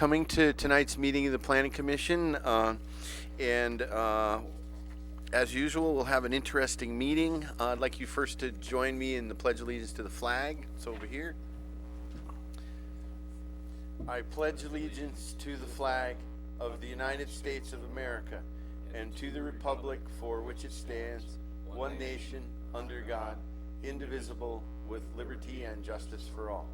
coming to tonight's meeting of the Planning Commission. As usual, we'll have an interesting meeting. I'd like you first to join me in the Pledge of Allegiance to the flag. It's over here. I pledge allegiance to the flag of the United States of America and to the republic for which it stands, one nation, under God, indivisible, with liberty and justice for all.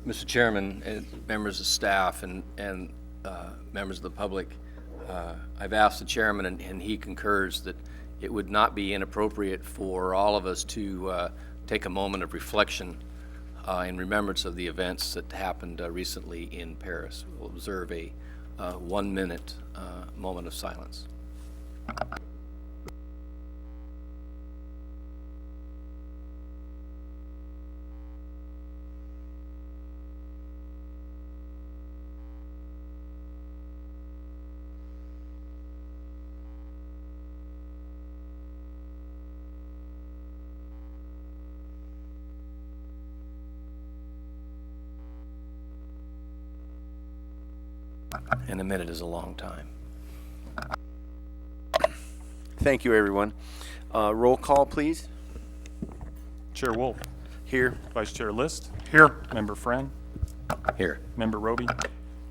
Mr. Chairman, and members of staff, and members of the public, I've asked the chairman, and he concurs, that it would not be inappropriate for all of us to take a moment of reflection in remembrance of the events that happened recently in Paris. We'll observe a 1-minute moment of silence. And a minute is a long time. Thank you, everyone. Roll call, please. Chair Wolf. Here. Vice Chair List. Here. Member Friend. Here. Member Roby.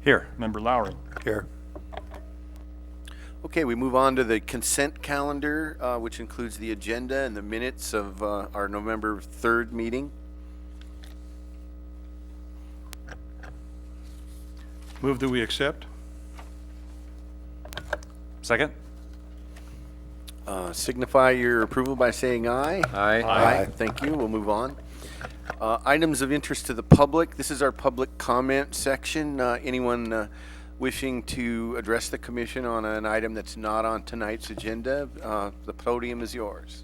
Here. Member Lowry. Here. Okay, we move on to the consent calendar, which includes the agenda and the minutes of our November 3rd meeting. Move that we accept. Second. Signify your approval by saying aye. Aye. Aye. Thank you. We'll move on. Items of interest to the public. This is our public comment section. Anyone wishing to address the commission on an item that's not on tonight's agenda, the podium is yours.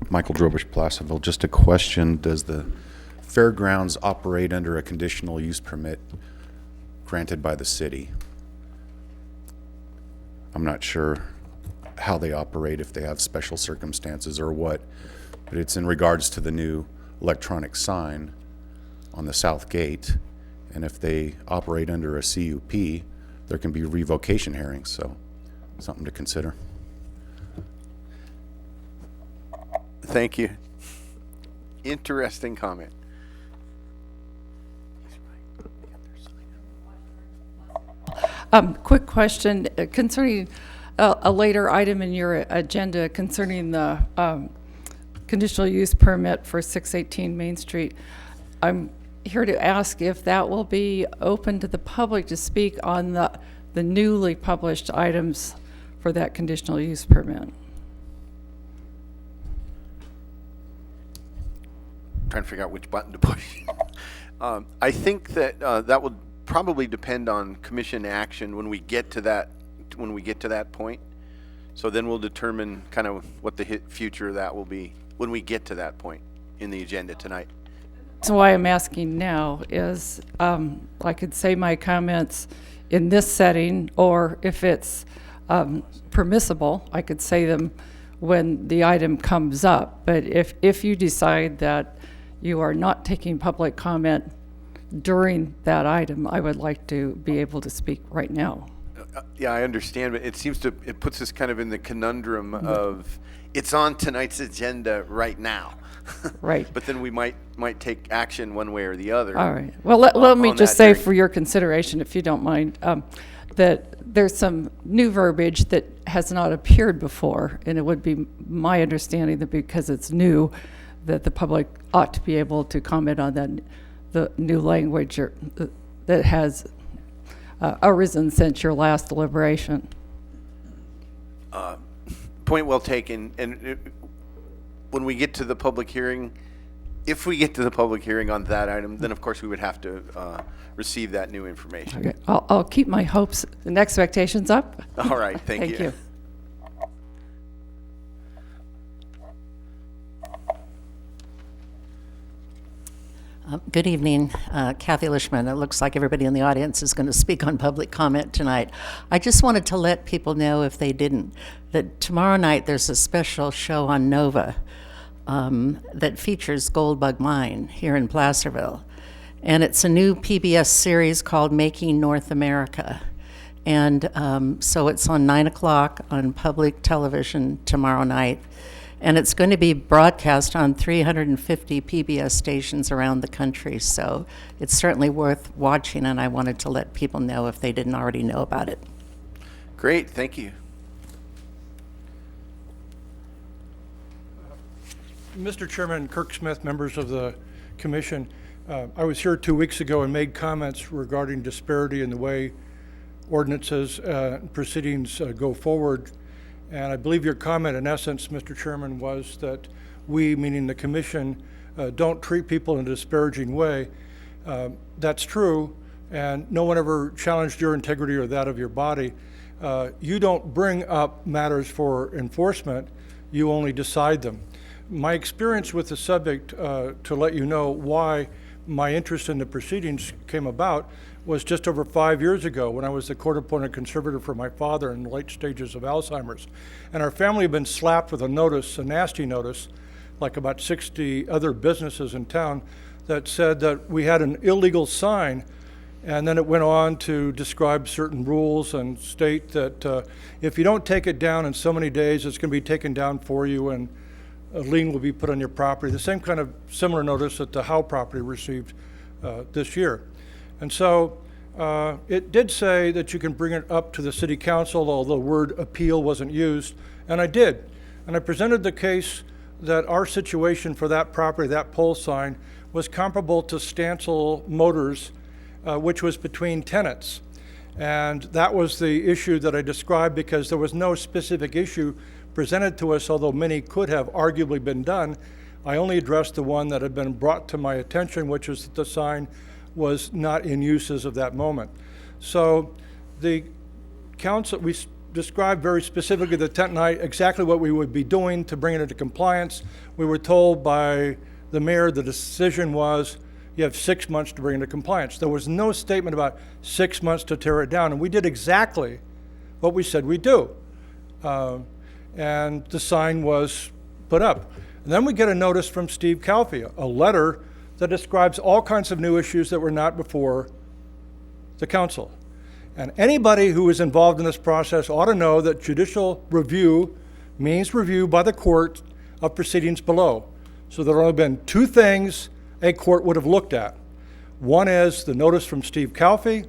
Michael Drobish, Placerville. Just a question. Does the fairgrounds operate under a conditional use permit granted by the city? I'm not sure how they operate, if they have special circumstances or what, but it's in regards to the new electronic sign on the south gate, and if they operate under a CUP, there can be revocation hearings, so something to consider. Thank you. Interesting comment. Quick question concerning a later item in your agenda concerning the conditional use permit for 618 Main Street. I'm here to ask if that will be open to the public to speak on the newly published items for that conditional use permit. Trying to figure out which button to push. I think that that would probably depend on commission action when we get to that point. So then we'll determine kind of what the future of that will be when we get to that point in the agenda tonight. So why I'm asking now is I could say my comments in this setting, or if it's permissible, I could say them when the item comes up. But if you decide that you are not taking public comment during that item, I would like to be able to speak right now. Yeah, I understand, but it puts us kind of in the conundrum of it's on tonight's agenda right now. Right. But then we might take action one way or the other. All right. Well, let me just say for your consideration, if you don't mind, that there's some new verbiage that has not appeared before, and it would be my understanding that because it's new, that the public ought to be able to comment on that, the new language that has arisen since your last deliberation. Point well taken. And when we get to the public hearing, if we get to the public hearing on that item, then of course we would have to receive that new information. Okay. I'll keep my hopes and expectations up. All right. Thank you. Thank you. Good evening, Kathy Lishman. It looks like everybody in the audience is going to speak on public comment tonight. I just wanted to let people know, if they didn't, that tomorrow night there's a special show on Nova that features Goldbug Mine here in Placerville. And it's a new PBS series called Making North America. And so it's on 9 o'clock on public television tomorrow night. And it's going to be broadcast on 350 PBS stations around the country. So it's certainly worth watching, and I wanted to let people know if they didn't already know about it. Great, thank you. Mr. Chairman, Kirk Smith, members of the commission, I was here 2 weeks ago and made comments regarding disparity in the way ordinances proceedings go forward. And I believe your comment, in essence, Mr. Chairman, was that we, meaning the commission, don't treat people in a disparaging way. That's true, and no one ever challenged your integrity or that of your body. You don't bring up matters for enforcement, you only decide them. My experience with the subject, to let you know why my interest in the proceedings came about, was just over 5 years ago when I was the court-appointed conservator for my father in the late stages of Alzheimer's. And our family had been slapped with a notice, a nasty notice, like about 60 other businesses in town, that said that we had an illegal sign. And then it went on to describe certain rules and state that if you don't take it down in so many days, it's going to be taken down for you and a lien will be put on your property. The same kind of similar notice that the Howe property received this year. And so it did say that you can bring it up to the city council, although the word appeal wasn't used, and I did. And I presented the case that our situation for that property, that pole sign, was comparable to Stansel Motors, which was between tenants. And that was the issue that I described, because there was no specific issue presented to us, although many could have arguably been done. I only addressed the one that had been brought to my attention, which was that the sign was not in use as of that moment. So the council, we described very specifically the tent night exactly what we would be doing to bring it into compliance. We were told by the mayor the decision was you have 6 months to bring it into compliance. There was no statement about 6 months to tear it down, and we did exactly what we said we'd do. And the sign was put up. And then we get a notice from Steve Calfee, a letter that describes all kinds of new issues that were not before the council. And anybody who is involved in this process ought to know that judicial review means review by the court of proceedings below. So there have only been two things a court would have looked at. One is the notice from Steve Calfee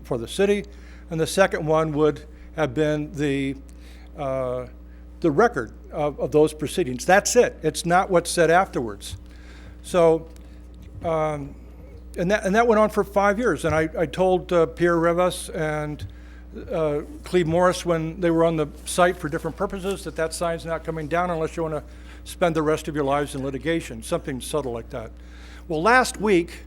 for the city, and the second one would have been the record of those proceedings. That's it. It's not what's said afterwards. So, and that went on for 5 years. And I told Pierre Rivas and Cleve Morris when they were on the site for different purposes that sign's not coming down unless you want to spend the rest of your lives in litigation, something subtle like that. Well, last week,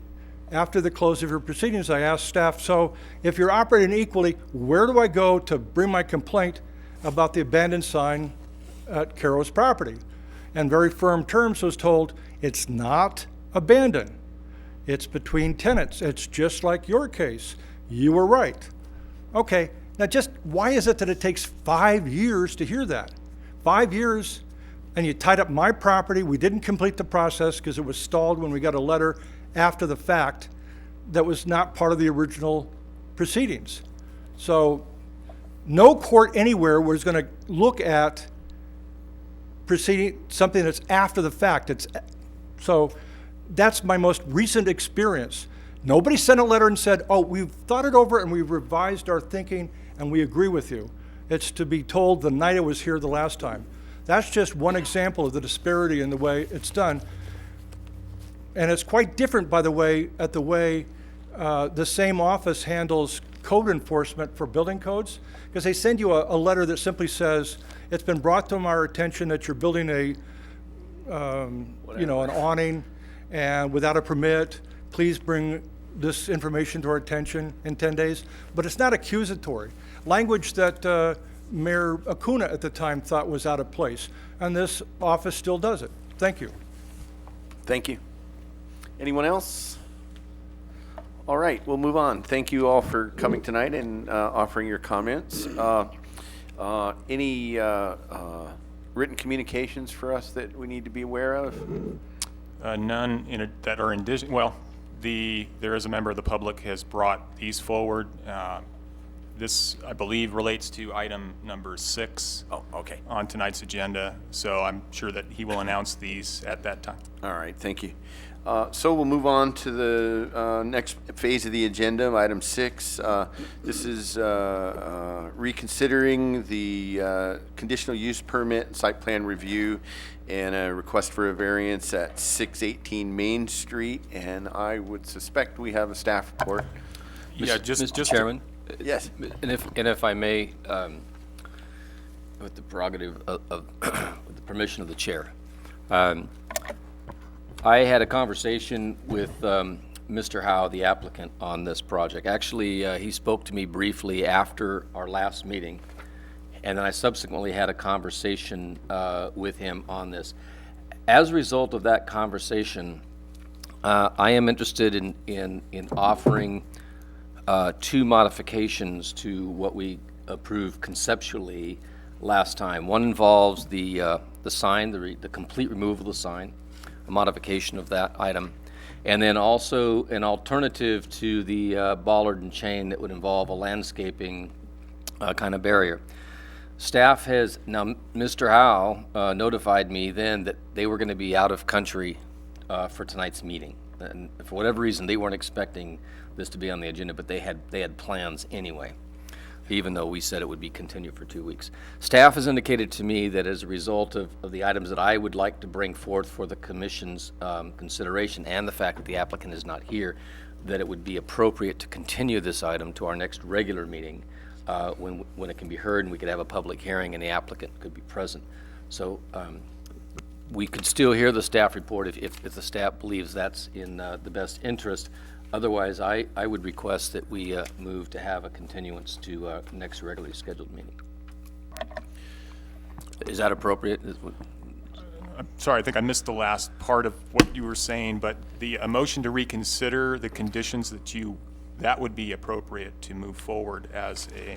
after the close of your proceedings, I asked staff, so if you're operating equally, where do I go to bring my complaint about the abandoned sign at Caro's property? And very firm terms was told, it's not abandoned. It's between tenants. It's just like your case. You were right. Okay, now just why is it that it takes 5 years to hear that? 5 years, and you tied up my property. We didn't complete the process because it was stalled when we got a letter after the fact that was not part of the original proceedings. So no court anywhere was going to look at proceeding something that's after the fact. So that's my most recent experience. Nobody sent a letter and said, oh, we've thought it over and we've revised our thinking and we agree with you. It's to be told the night I was here the last time. That's just one example of the disparity in the way it's done. And it's quite different, by the way, at the way the same office handles code enforcement for building codes, because they send you a letter that simply says, it's been brought to our attention that you're building an awning and without a permit, please bring this information to our attention in 10 days. But it's not accusatory. Language that Mayor Acuna at the time thought was out of place. And this office still does it. Thank you. Thank you. Anyone else? All right, we'll move on. Thank you all for coming tonight and offering your comments. Any written communications for us that we need to be aware of? None that are well, there is a member of the public has brought these forward. This, I believe, relates to item number 6 Oh, okay. on tonight's agenda, so I'm sure that he will announce these at that time. All right, thank you. So we'll move on to the next phase of the agenda, item 6. This is reconsidering the conditional use permit and site plan review and a request for a variance at 618 Main Street, and I would suspect we have a staff report. Yeah, Mr. Chairman? Yes. And if I may, with the prerogative of with the permission of the chair, I had a conversation with Mr. Howe, the applicant, on this project. Actually, he spoke to me briefly after our last meeting, and then I subsequently had a conversation with him on this. As a result of that conversation, I am interested in offering 2 modifications to what we approved conceptually last time. One involves the sign, the complete removal of the sign, a modification of that item, and then also an alternative to the bollard and chain that would involve a landscaping kind of barrier. Staff has, now Mr. Howe notified me then that they were going to be out of country for tonight's meeting. And for whatever reason, they weren't expecting this to be on the agenda, but they had plans anyway, even though we said it would be continued for 2 weeks. Staff has indicated to me that as a result of the items that I would like to bring forth for the commission's consideration and the fact that the applicant is not here, that it would be appropriate to continue this item to our next regular meeting when it can be heard and we could have a public hearing and the applicant could be present. So we could still hear the staff report if the staff believes that's in the best interest. Otherwise, I would request that we move to have a continuance to next regularly scheduled meeting. Is that appropriate? I'm sorry, I think I missed the last part of what you were saying, but a motion to reconsider the conditions that would be appropriate to move forward as a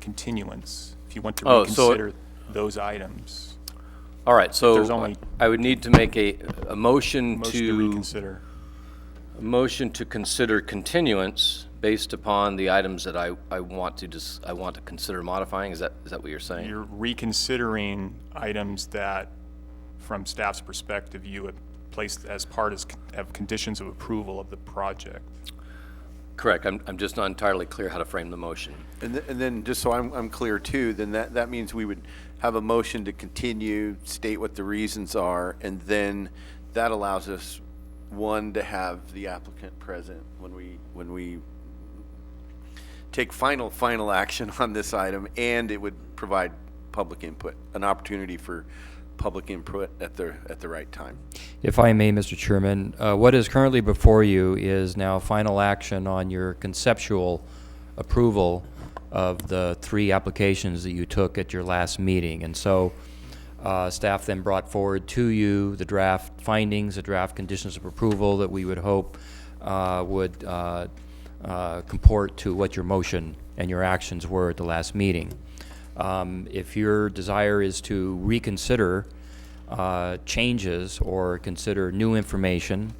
continuance, if you want to reconsider those items. All right, so there's only I would need to make a motion to reconsider. A motion to consider continuance based upon the items that I want to consider modifying. Is that what you're saying? You're reconsidering items that, from staff's perspective, you had placed as part of conditions of approval of the project. Correct. I'm just not entirely clear how to frame the motion. And then, just so I'm clear too, then that means we would have a motion to continue, state what the reasons are, and then that allows us, one, to have the applicant present when we take final action on this item, and it would provide public input, an opportunity for public input at the right time. If I may, Mr. Chairman, what is currently before you is now final action on your conceptual approval of the 3 applications that you took at your last meeting. And so staff then brought forward to you the draft findings, the draft conditions of approval that we would hope would comport to what your motion and your actions were at the last meeting. If your desire is to reconsider changes or consider new information,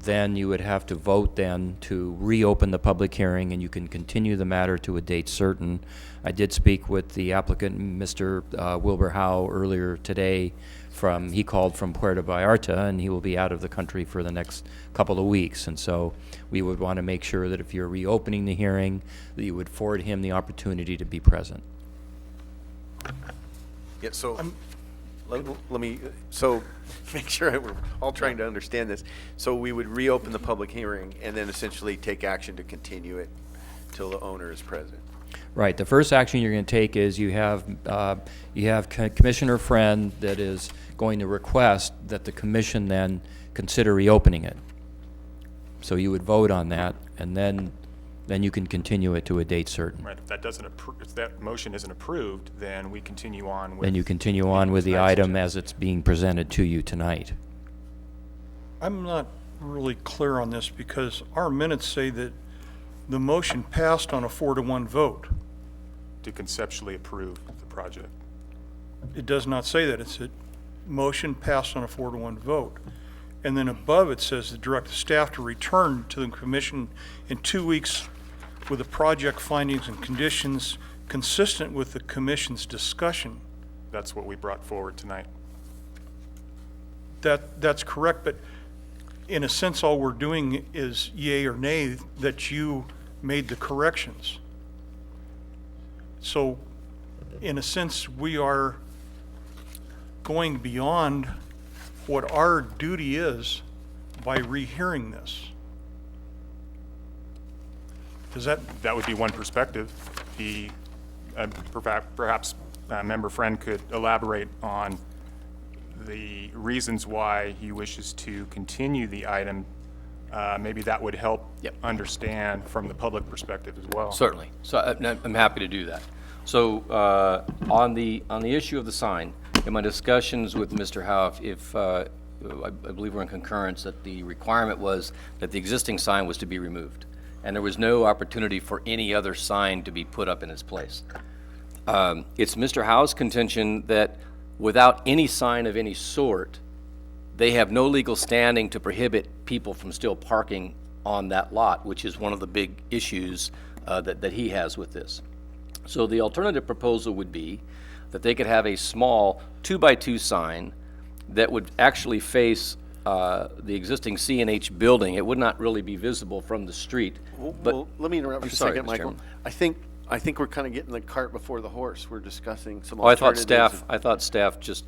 then you would have to vote then to reopen the public hearing, and you can continue the matter to a date certain. I did speak with the applicant, Mr. Wilbur Howe, earlier today. He called from Puerto Vallarta, and he will be out of the country for the next couple of weeks. And so we would want to make sure that if you're reopening the hearing, that you would afford him the opportunity to be present. Yeah, so let me make sure we're all trying to understand this. So we would reopen the public hearing and then essentially take action to continue it till the owner is present. Right. The first action you're going to take is you have Commissioner Friend that is going to request that the commission then consider reopening it. So you would vote on that, and then you can continue it to a date certain. Right. If that motion isn't approved, then we continue on with. Then you continue on with the item as it's being presented to you tonight. I'm not really clear on this because our minutes say that the motion passed on a 4-to-1 vote. To conceptually approve the project. It does not say that. It's a motion passed on a 4-to-1 vote. And then above it says to direct the staff to return to the commission in 2 weeks with the project findings and conditions consistent with the commission's discussion. That's what we brought forward tonight. That's correct, but in a sense, all we're doing is yay or nay that you made the corrections. So, in a sense, we are going beyond what our duty is by rehearing this. Does that, That would be one perspective. Perhaps Member Friend could elaborate on the reasons why he wishes to continue the item. Maybe that would help understand from the public perspective as well. Certainly. So I'm happy to do that. So on the issue of the sign, in my discussions with Mr. Howe, I believe we're in concurrence that the requirement was that the existing sign was to be removed, and there was no opportunity for any other sign to be put up in its place. It's Mr. Howe's contention that without any sign of any sort, they have no legal standing to prohibit people from still parking on that lot, which is one of the big issues that he has with this. So the alternative proposal would be that they could have a small 2x2 sign that would actually face the existing C&H building. It would not really be visible from the street. Well, let me interrupt for a sorry, second, Mr. Michael. Chairman. I think we're kind of getting the cart before the horse. We're discussing some Oh, I thought alternatives. staff just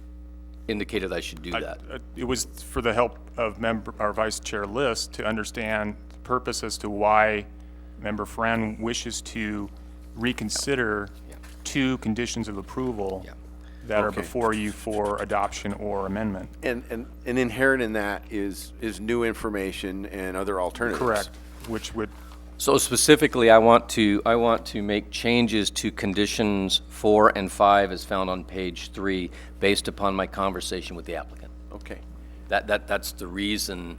indicated I should do that. It was for the help of our Vice Chair List to understand the purpose as to why Member Friend wishes to reconsider two conditions of approval that are Okay. before you for adoption or amendment. And inherent in that is new information and other alternatives. Correct, which would, So specifically, I want to make changes to conditions 4 and 5 as found on page 3, based upon my conversation with the applicant. Okay, That's the reason,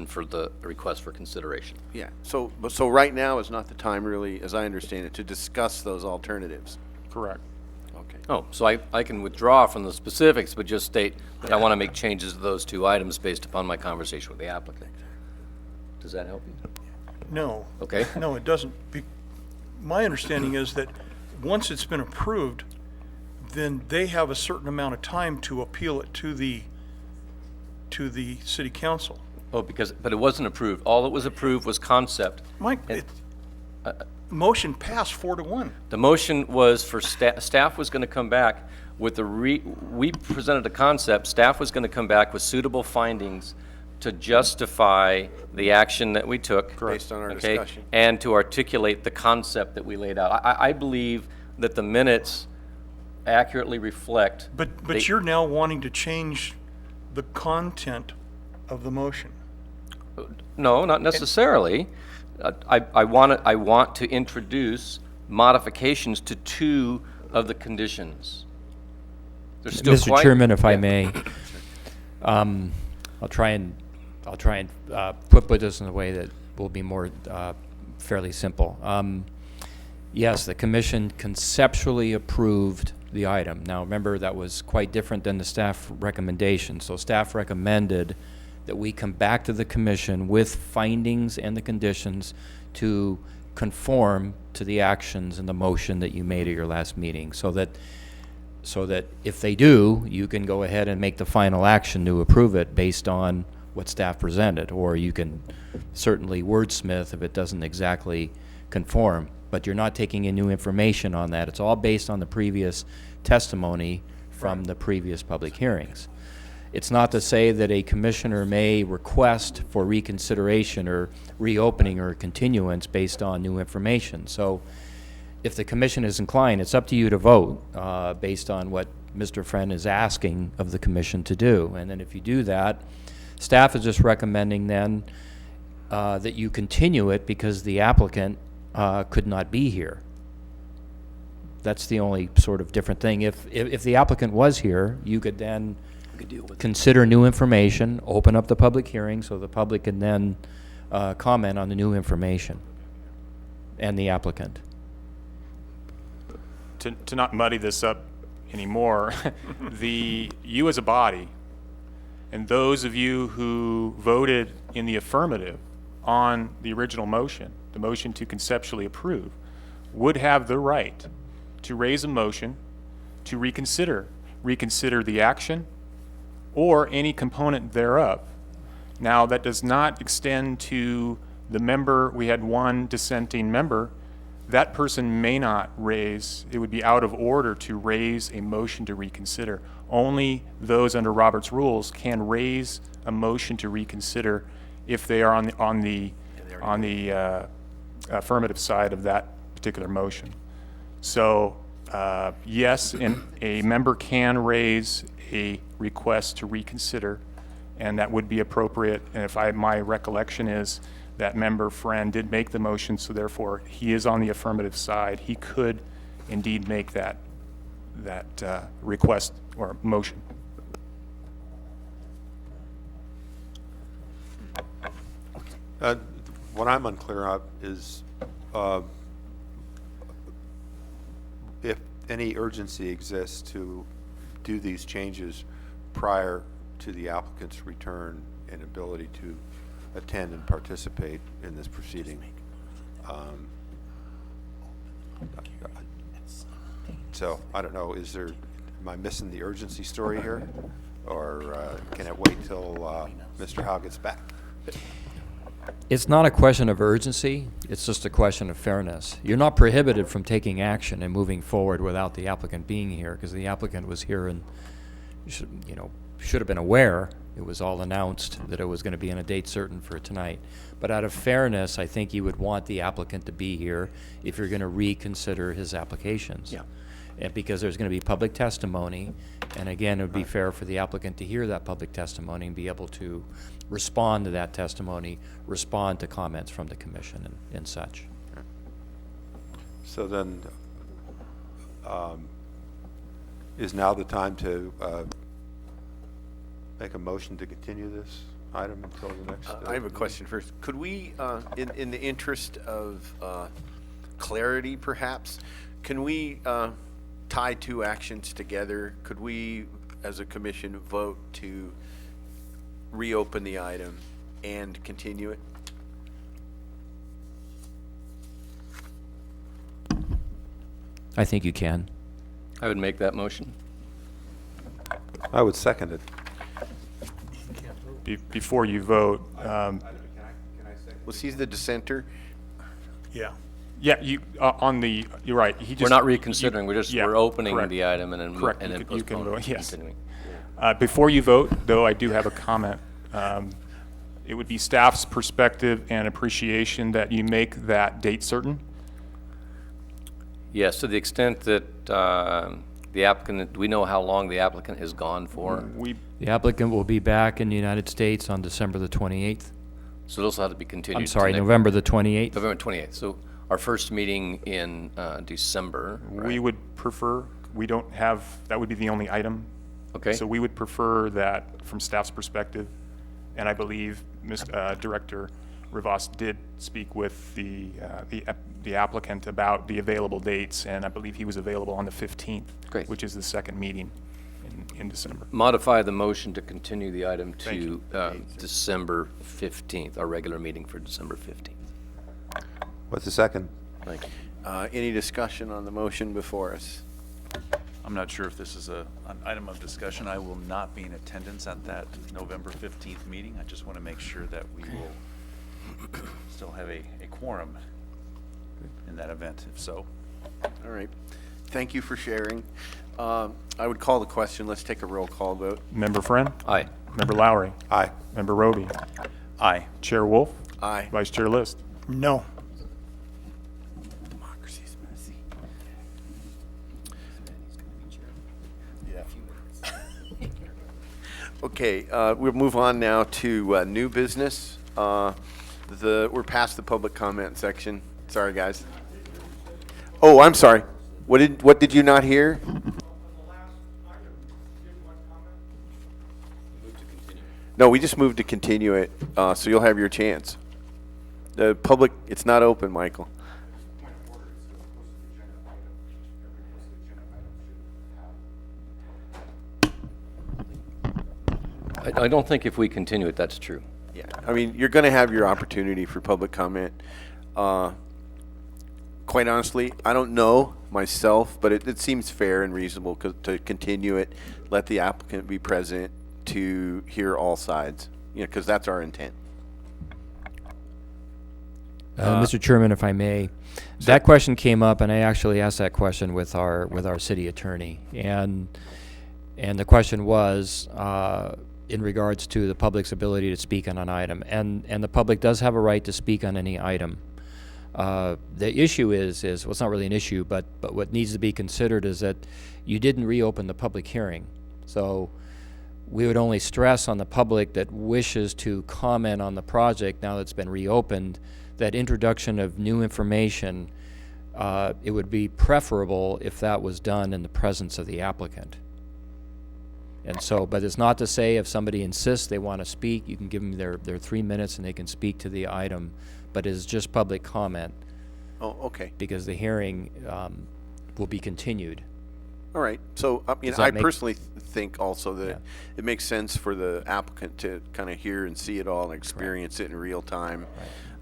for the request for consideration. yeah. So right now is not the time really, as I understand it, to discuss those alternatives. correct. Okay. Oh, so I can withdraw from the specifics, but just state that I want to make changes to those two items based upon my conversation with the applicant. Does that help you? no. Okay. No, it doesn't. My understanding is that once it's been approved, then they have a certain amount of time to appeal it to the city council. Oh, but it wasn't approved. All that was approved was concept. Mike, motion passed 4-to-1. The motion was for staff was going to come back with we presented a concept, staff was going to come back with suitable findings to justify the action that we took. Based on our okay, discussion. and to articulate the concept that we laid out. I believe that the minutes accurately reflect. But you're now wanting to change the content of the motion. No, not necessarily. I want to introduce modifications to 2 of the conditions. There's still Mr. Chairman, if I may, I'll try and put this in a way that will be more fairly simple. Yes, the commission conceptually approved the item. Now, remember, that was quite different than the staff recommendation. So staff recommended that we come back to the commission with findings and the conditions to conform to the actions and the motion that you made at your last meeting, so that if they do, you can go ahead and make the final action to approve it based on what staff presented, or you can certainly wordsmith if it doesn't exactly conform, but you're not taking in new information on that. It's all based on the previous testimony from the previous public hearings. It's not to say that a commissioner may request for reconsideration or reopening or continuance based on new information. So if the commission is inclined, it's up to you to vote based on what Mr. Friend is asking of the commission to do. And then if you do that, staff is just recommending then that you continue it because the applicant could not be here. That's the only sort of different thing. If the applicant was here, you could then consider new information, open up the public hearing so the public can then comment on the new information and the applicant. To not muddy this up anymore, you as a body, and those of you who voted in the affirmative on the original motion, the motion to conceptually approve, would have the right to raise a motion to reconsider the action or any component thereof. Now, that does not extend to the member. We had one dissenting member. That person may not raise, it would be out of order to raise a motion to reconsider. Only those under Robert's rules can raise a motion to reconsider if they are on the affirmative side of that particular motion. So yes, and a member can raise a request to reconsider, and that would be appropriate. And if my recollection is that member Friend did make the motion, so therefore he is on the affirmative side. He could indeed make that request or motion. What I'm unclear of is if any urgency exists to do these changes prior to the applicant's return and ability to attend and participate in this proceeding. So I don't know, am I missing the urgency story here? Or can it wait till Mr. Howe gets back? It's not a question of urgency, it's just a question of fairness. You're not prohibited from taking action and moving forward without the applicant being here, because the applicant was here and should have been aware. It was all announced that it was going to be on a date certain for tonight. But out of fairness, I think you would want the applicant to be here if you're going to reconsider his applications. Yeah. And because there's going to be public testimony, and again, it would be fair for the applicant to hear that public testimony and be able to respond to that testimony, respond to comments from the commission and such. So then, is now the time to make a motion to continue this item until the next? I have a question first. Could we, in the interest of clarity perhaps, can we tie two actions together? Could we, as a commission, vote to reopen the item and continue it? I think you can. I would make that motion. I would second it. Before you vote, Was he the dissenter? Yeah. yeah, you're right. We're not reconsidering, we're opening correct. the item and then Correct. and then You can postponing. vote, yes. Continuing. Before you vote, though, I do have a comment. It would be staff's perspective and appreciation that you make that date certain. Yes, to the extent that the applicant, do we know how long the applicant has gone for? The applicant will be back in the United States on December the 28th. So those will have to be continued. I'm to sorry, next- November the 28th. November 28th. So our first meeting in December. We would prefer, we don't have, that would be the only item. Okay. So we would prefer that from staff's perspective, and I believe Director Rivas did speak with the applicant about the available dates, and I believe he was available on the 15th. Great. Which is the second meeting in December. Modify the motion to continue the item Thank to you. December 15th, our regular meeting for December 15th. What's the second? Thank you. Any discussion on the motion before us? I'm not sure if this is an item of discussion. I will not be in attendance at that November 15th meeting. I just want to make sure that we will still have a quorum in that event, if so. All right. Thank you for sharing. I would call the question. Let's take a roll call vote. Member Friend? Aye. Member Lowry? Aye. Member Roby? Aye. Chair Wolf? Aye. Vice Chair List? No. Democracy's messy. Okay, we'll move on now to new business. We're past the public comment section. Sorry, guys. Oh, I'm sorry. What did you not hear? No, we just moved to continue it, so you'll have your chance. The public, it's not open, Michael. I don't think if we continue it, that's true. Yeah, I mean, you're going to have your opportunity for public comment. Quite honestly, I don't know myself, but it seems fair and reasonable to continue it, let the applicant be present to hear all sides, because that's our intent. Mr. Chairman, if I may, that question came up, and I actually asked that question with our city attorney, and the question was in regards to the public's ability to speak on an item, and the public does have a right to speak on any item. The issue is well, it's not really an issue, but what needs to be considered is that you didn't reopen the public hearing, so we would only stress on the public that wishes to comment on the project now that it's been reopened, that introduction of new information, it would be preferable if that was done in the presence of the applicant. And so, but it's not to say if somebody insists they want to speak, you can give them their 3 minutes and they can speak to the item, but it's just public comment. Oh, okay. Because the hearing will be continued. All right. So, Does I that make- personally think also that Yeah. it makes sense for the applicant to kind of hear and see it all and experience it in real time.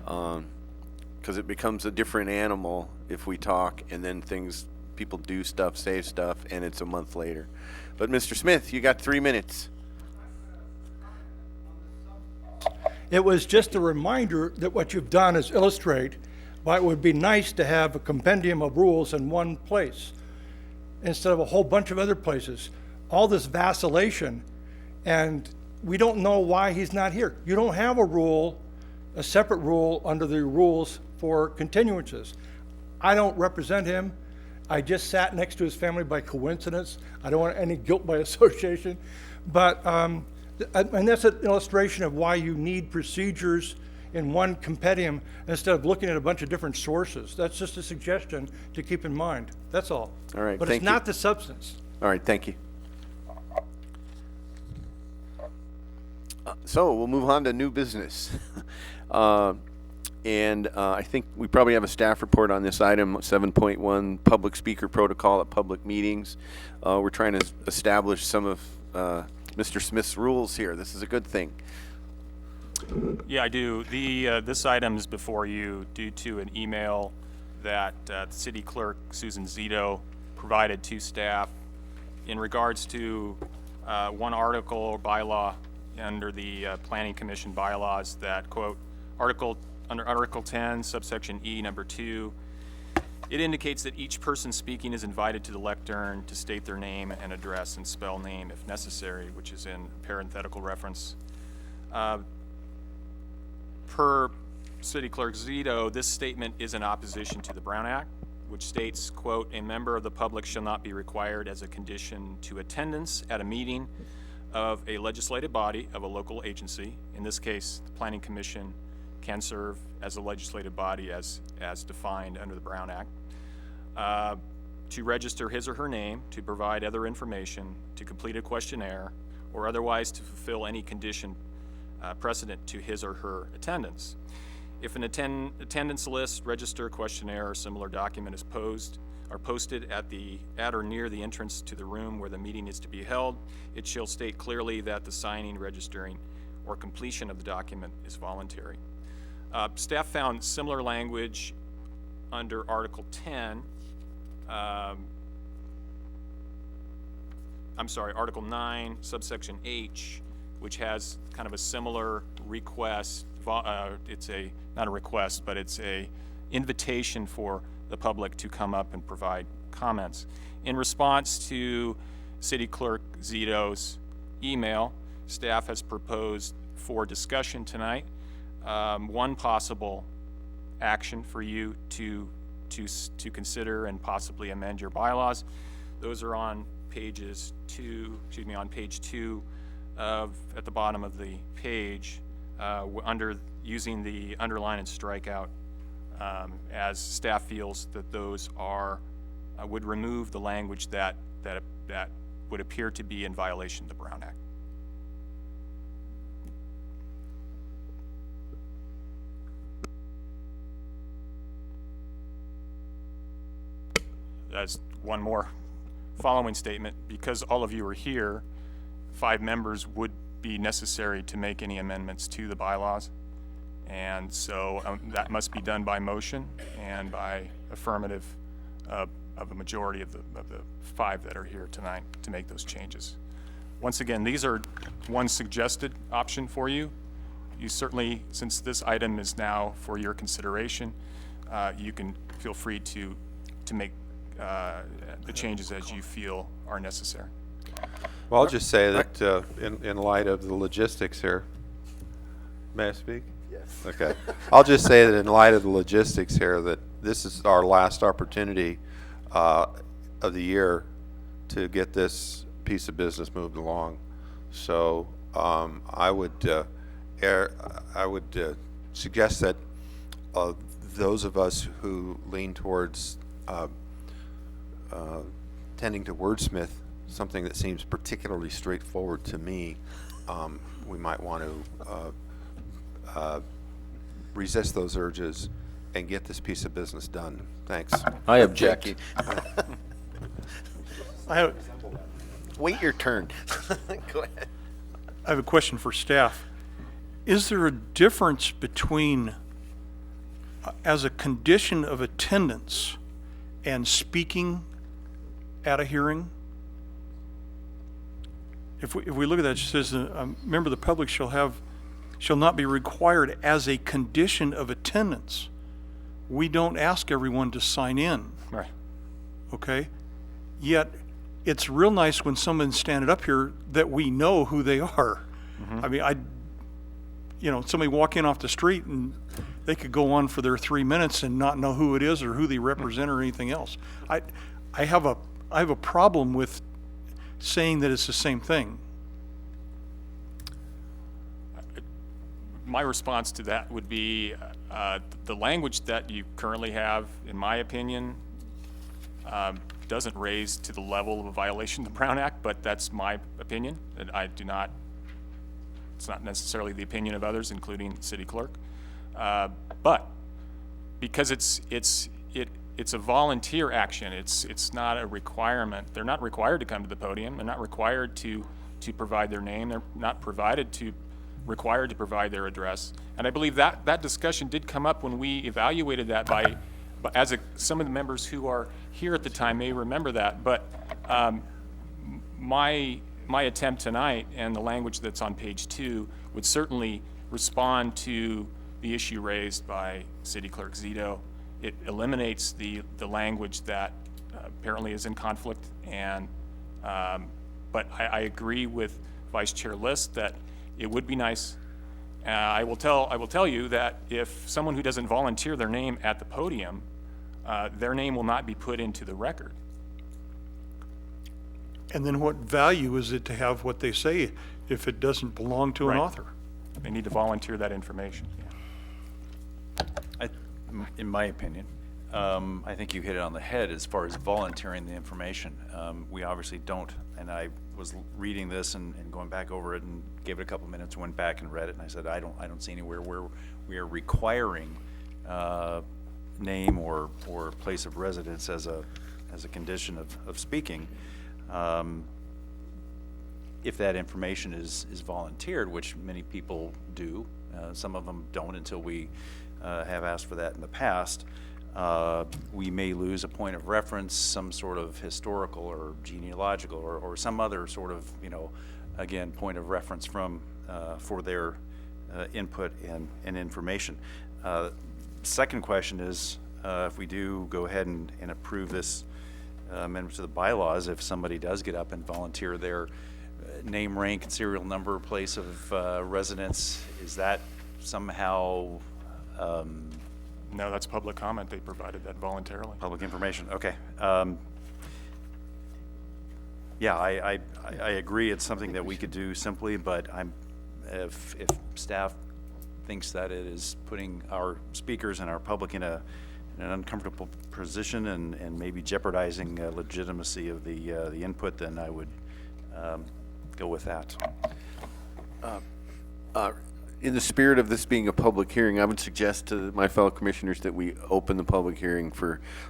Because it becomes a different animal if we talk and then people do stuff, say stuff, and it's a month later. But Mr. Smith, you got 3 minutes. It was just a reminder that what you've done is illustrate why it would be nice to have a compendium of rules in one place instead of a whole bunch of other places. All this vacillation, and we don't know why he's not here. You don't have a separate rule under the rules for continuances. I don't represent him. I just sat next to his family by coincidence. I don't want any guilt by association. But, and that's an illustration of why you need procedures in one compendium instead of looking at a bunch of different sources. That's just a suggestion to keep in mind. That's all. All right, But thank it's you. not the substance. All right, thank you. So we'll move on to new business. I think we probably have a staff report on this item, 7.1, public speaker protocol at public meetings. We're trying to establish some of Mr. Smith's rules here. This is a good thing. Yeah, I do. This item is before you due to an email that the city clerk, Susan Zito, provided to staff in regards to one article or bylaw under the Planning Commission bylaws that, quote, under Article 10, subsection E, number 2, it indicates that each person speaking is invited to the lectern to state their name and address and spell name if necessary, which is in parenthetical reference. Per City Clerk Zito, this statement is in opposition to the Brown Act, which states, quote, a member of the public shall not be required as a condition to attendance at a meeting of a legislative body of a local agency. In this case, the Planning Commission can serve as a legislative body as defined under the Brown Act, to register his or her name, to provide other information, to complete a questionnaire, or otherwise to fulfill any condition precedent to his or her attendance. If an attendance list, register, questionnaire, or similar document is posted at or near the entrance to the room where the meeting is to be held, it shall state clearly that the signing, registering, or completion of the document is voluntary. Staff found similar language under Article 10, Article 9, subsection H, which has kind of a similar request. It's not a request, but it's a invitation for the public to come up and provide comments. In response to City Clerk Zito's email, staff has proposed for discussion tonight one possible action for you to consider and possibly amend your bylaws. Those are on page 2 at the bottom of the page, under using the underline and strikeout, as staff feels that those would remove the language that would appear to be in violation of the Brown Act. as one more following statement, because all of you are here, 5 members would be necessary to make any amendments to the bylaws. And so that must be done by motion and by affirmative of a majority of the 5 that are here tonight to make those changes. Once again, these are one suggested option for you. You certainly, since this item is now for your consideration, you can feel free to make the changes as you feel are necessary. Well, I'll just say that in light of the logistics here, may I speak? Yes. Okay. I'll just say that in light of the logistics here, that this is our last opportunity of the year to get this piece of business moved along. So I would suggest that those of us who lean towards tending to wordsmith something that seems particularly straightforward to me, we might want to resist those urges and get this piece of business done. Thanks. I object. Wait your turn. Go ahead. I have a question for staff. Is there a difference between, as a condition of attendance and speaking at a hearing? If we look at that, it says, a member of the public shall not be required as a condition of attendance. We don't ask everyone to sign in. Right. Okay? Yet, it's real nice when someone's standing up here that we know who they are. I mean, somebody walk in off the street and they could go on for their 3 minutes and not know who it is or who they represent or anything else. I have a problem with saying that it's the same thing. My response to that would be the language that you currently have, in my opinion, doesn't raise to the level of a violation of the Brown Act, but that's my opinion. And it's not necessarily the opinion of others, including the city clerk. But because it's a volunteer action, it's not a requirement. They're not required to come to the podium. They're not required to provide their name. They're not required to provide their address. And I believe that discussion did come up when we evaluated that some of the members who are here at the time may remember that, but my attempt tonight and the language that's on page 2 would certainly respond to the issue raised by City Clerk Zito. It eliminates the language that apparently is in conflict, and but I agree with Vice Chair List that it would be nice. I will tell you that if someone who doesn't volunteer their name at the podium, their name will not be put into the record. And then what value is it to have what they say if it doesn't belong to an author? They need to volunteer that information. In my opinion, I think you hit it on the head as far as volunteering the information. We obviously don't, and I was reading this and going back over it and gave it a couple minutes, went back and read it, and I said, I don't see anywhere where we are requiring name or place of residence as a condition of speaking. If that information is volunteered, which many people do, some of them don't until we have asked for that in the past, we may lose a point of reference, some sort of historical or genealogical or some other sort of, again, point of reference for their input and information. Second question is, if we do go ahead and approve this amendment to the bylaws, if somebody does get up and volunteer their name, rank, and serial number, place of residence, is that somehow No, that's public comment. They provided that voluntarily. public information? Okay. Yeah, I agree. It's something that we could do simply, but if staff thinks that it is putting our speakers and our public in an uncomfortable position and maybe jeopardizing legitimacy of the input, then I would go with that. in the spirit of this being a public hearing, I would suggest to my fellow commissioners that we open the public hearing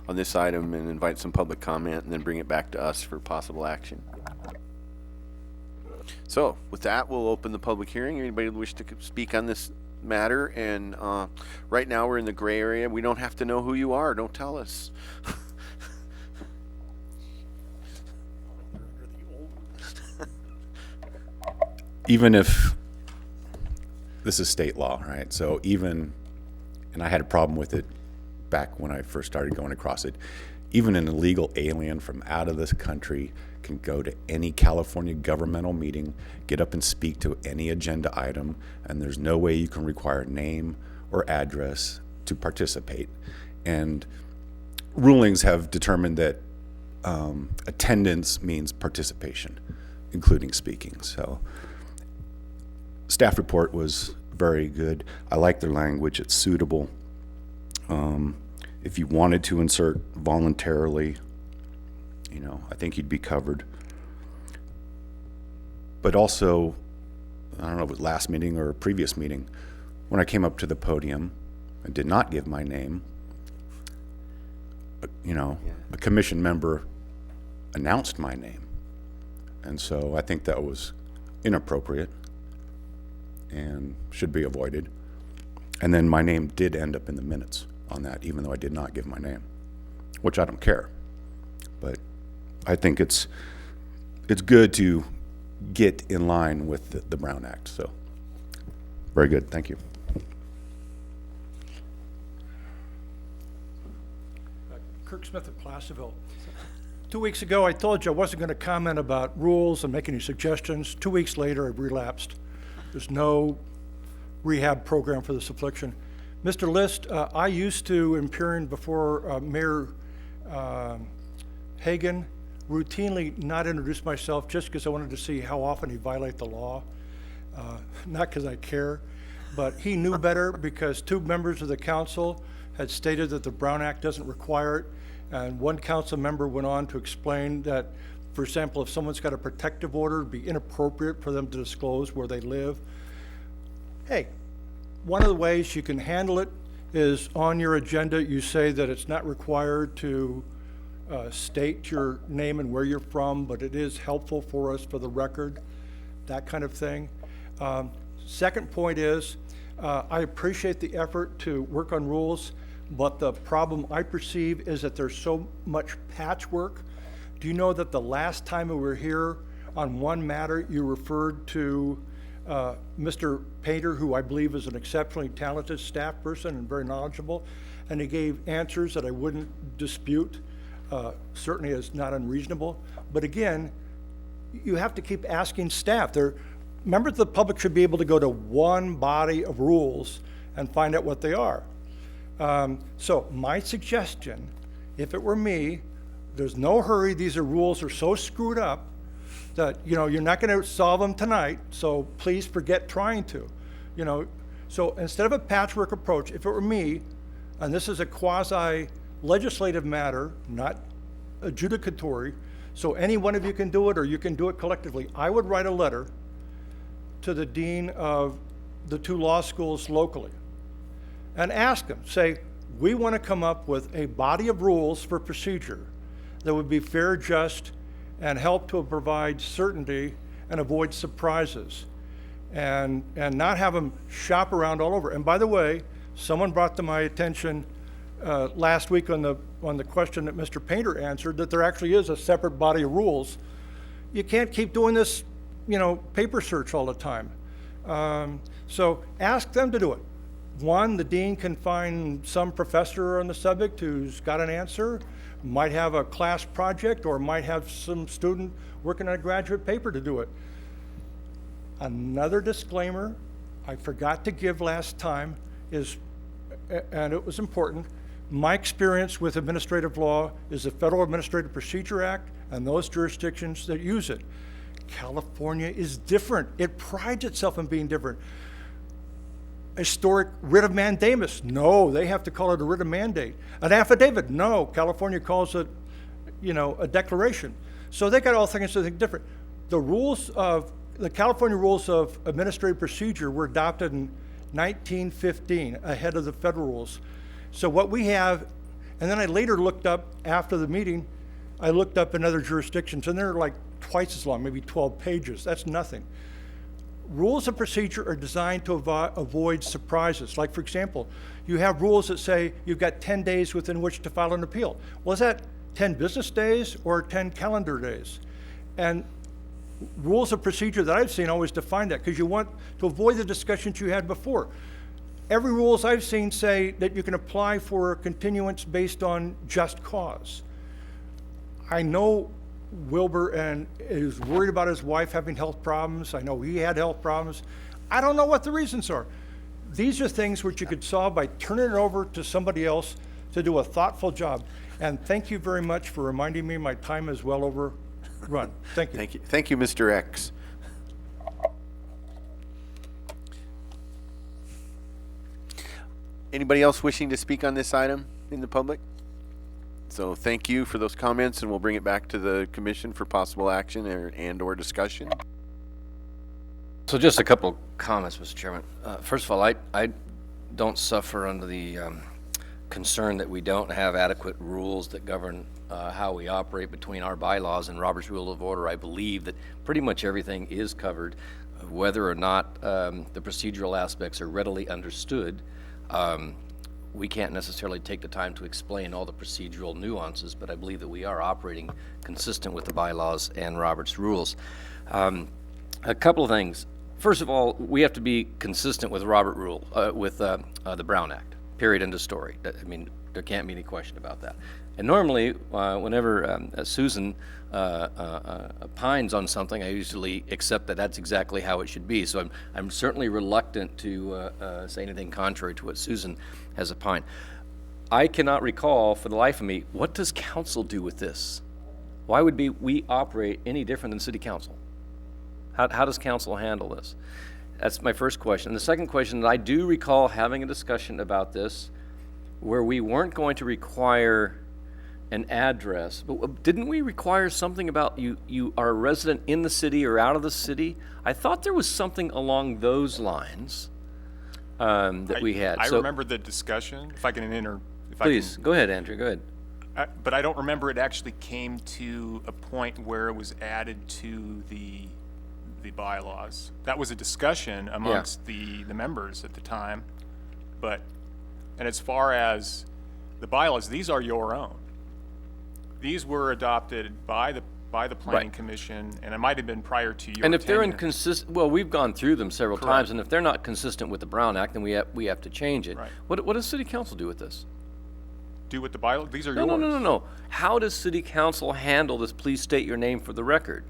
on this item and invite some public comment and then bring it back to us for possible action. So with that, we'll open the public hearing. Anybody wish to speak on this matter? And right now we're in the gray area. We don't have to know who you are. Don't tell us. Even if this is state law, right? So even, and I had a problem with it back when I first started going across it, even an illegal alien from out of this country can go to any California governmental meeting, get up and speak to any agenda item, and there's no way you can require name or address to participate. And rulings have determined that attendance means participation, including speaking. So staff report was very good. I like their language. It's suitable. If you wanted to insert voluntarily, you know, I think you'd be covered. But also, I don't know if it was last meeting or a previous meeting, when I came up to the podium and did not give my name, you know, a commission member announced my name. And so I think that was inappropriate and should be avoided. And then my name did end up in the minutes on that, even though I did not give my name, which I don't care. But I think it's good to get in line with the Brown Act. So very good. Thank you. Kirk Smith at Placerville. 2 weeks ago, I told you I wasn't going to comment about rules and make any suggestions. 2 weeks later, I relapsed. There's no rehab program for this affliction. Mr. List, I used to, in appearing before Mayor Hagan, routinely not introduce myself just because I wanted to see how often he violated the law. Not because I care, but he knew better because 2 members of the council had stated that the Brown Act doesn't require it. And 1 council member went on to explain that, for example, if someone's got a protective order, it'd be inappropriate for them to disclose where they live. Hey, one of the ways you can handle it is on your agenda, you say that it's not required to state your name and where you're from, but it is helpful for us for the record, that kind of thing. Second point is, I appreciate the effort to work on rules, but the problem I perceive is that there's so much patchwork. Do you know that the last time we were here on one matter, you referred to Mr. Painter, who I believe is an exceptionally talented staff person and very knowledgeable, and he gave answers that I wouldn't dispute, certainly is not unreasonable. But again, you have to keep asking staff. Members of the public should be able to go to one body of rules and find out what they are. So my suggestion, if it were me, there's no hurry. These rules are so screwed up that, you know, you're not going to solve them tonight, so please forget trying to. You know, so instead of a patchwork approach, if it were me, and this is a quasi-legislative matter, not adjudicatory, so any one of you can do it or you can do it collectively, I would write a letter to the dean of the 2 law schools locally and ask them, say, we want to come up with a body of rules for procedure that would be fair, just, and help to provide certainty and avoid surprises, and not have them shop around all over. And by the way, someone brought to my attention last week on the question that Mr. Painter answered that there actually is a separate body of rules. You can't keep doing this, you know, paper search all the time. So ask them to do it. One, the dean can find some professor on the subject who's got an answer, might have a class project, or might have some student working on a graduate paper to do it. Another disclaimer I forgot to give last time is, and it was important, my experience with administrative law is the Federal Administrative Procedure Act and those jurisdictions that use it. California is different. It prides itself on being different. Historic writ of mandamus, no, they have to call it a writ of mandate. An affidavit, no, California calls it, you know, a declaration. So they got all things different. The California rules of administrative procedure were adopted in 1915, ahead of the federal rules. So what we have, and then I later looked up after the meeting, I looked up in other jurisdictions, and they're like twice as long, maybe 12 pages. That's nothing. Rules of procedure are designed to avoid surprises. Like, for example, you have rules that say you've got 10 days within which to file an appeal. Well, is that 10 business days or 10 calendar days? And rules of procedure that I've seen always define that, because you want to avoid the discussions you had before. Every rules I've seen say that you can apply for a continuance based on just cause. I know Wilbur and is worried about his wife having health problems. I know he had health problems. I don't know what the reasons are. These are things which you could solve by turning it over to somebody else to do a thoughtful job. And thank you very much for reminding me my time is well overrun. Thank you. Thank you. Thank you, Mr. X. Anybody else wishing to speak on this item in the public? So thank you for those comments, and we'll bring it back to the commission for possible action and/or discussion. So just a couple comments, Mr. Chairman. First of all, I don't suffer under the concern that we don't have adequate rules that govern how we operate between our bylaws and Robert's Rule of Order. I believe that pretty much everything is covered. Whether or not the procedural aspects are readily understood, we can't necessarily take the time to explain all the procedural nuances, but I believe that we are operating consistent with the bylaws and Robert's rules. A couple of things. First of all, we have to be consistent with Robert Rule, with the Brown Act, period, end of story. I mean, there can't be any question about that. And normally, whenever Susan pines on something, I usually accept that that's exactly how it should be. So I'm certainly reluctant to say anything contrary to what Susan has opined. I cannot recall for the life of me, what does council do with this? Why would we operate any different than city council? How does council handle this? That's my first question. And the second question, I do recall having a discussion about this where we weren't going to require an address, but didn't we require something about you are a resident in the city or out of the city? I thought there was something along those lines that we had. I remember the discussion, if I can Please, go ahead, Andrew, go ahead. But I don't remember it actually came to a point where it was added to the bylaws. That was a discussion amongst the members at the time. And as far as the bylaws, these are your own. These were adopted by the Planning Commission, and it might have been prior to your And if they're tenure. inconsistent, well, we've gone through them several Correct. times, and if they're not consistent with the Brown Act, then we have to change it. Right. What does city council do with this? Do with the bylaws? These are No, yours. no. How does city council handle this? Please state your name for the record.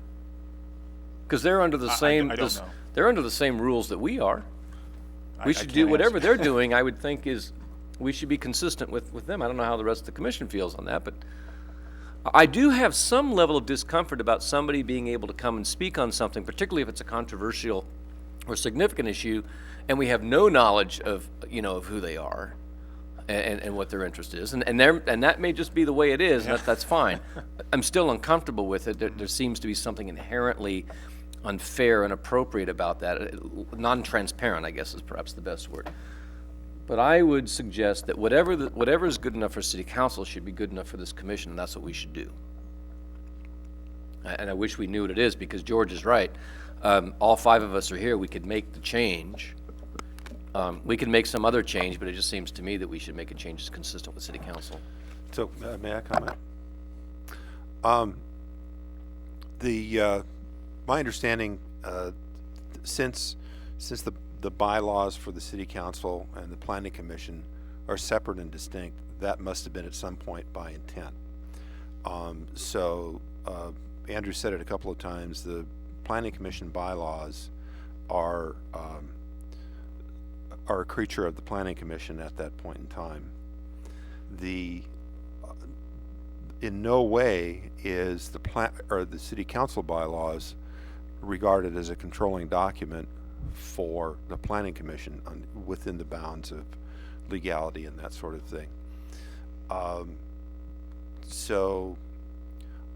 Because they're under the same. I don't know. They're under the same rules that we are. I We should can't do whatever answer. they're doing. I would think is we should be consistent with them. I don't know how the rest of the commission feels on that, but I do have some level of discomfort about somebody being able to come and speak on something, particularly if it's a controversial or significant issue, and we have no knowledge of of who they are and what their interest is, and that may just be the way it is, and that's fine. I'm still uncomfortable with it. There seems to be something inherently unfair and appropriate about that. Non-transparent, I guess, is perhaps the best word. But I would suggest that whatever is good enough for city council should be good enough for this commission, and that's what we should do. And I wish we knew what it is, because George is right. All five of us are here. We could make the change. We can make some other change, but it just seems to me that we should make a change that's consistent with city council. So, may I comment? My understanding, since the bylaws for the city council and the planning commission are separate and distinct, that must have been at some point by intent. Andrew said it a couple of times, the planning commission bylaws are a creature of the planning commission at that point in time. In no way is the city council bylaws regarded as a controlling document for the planning commission within the bounds of legality and that sort of thing. So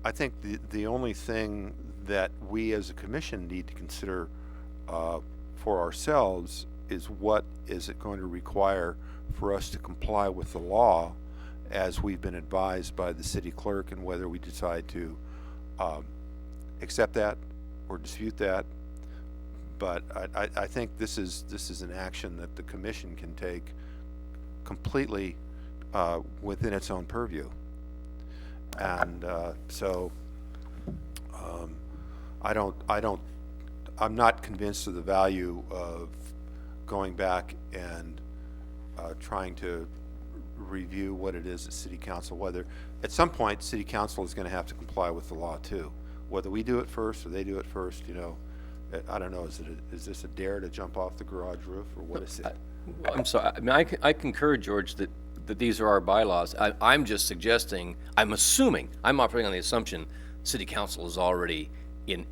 I think the only thing that we as a commission need to consider for ourselves is what is it going to require for us to comply with the law as we've been advised by the city clerk, and whether we decide to accept that or dispute that. But I think this is an action that the commission can take completely within its own purview. And so I'm not convinced of the value of going back and trying to review what it is at city council, whether at some point city council is going to have to comply with the law too, whether we do it first or they do it first. You know, I don't know, is this a dare to jump off the garage roof, or what is it? I'm sorry, I mean, I concur, George, that these are our bylaws. I'm just suggesting, I'm assuming, I'm operating on the assumption city council is already in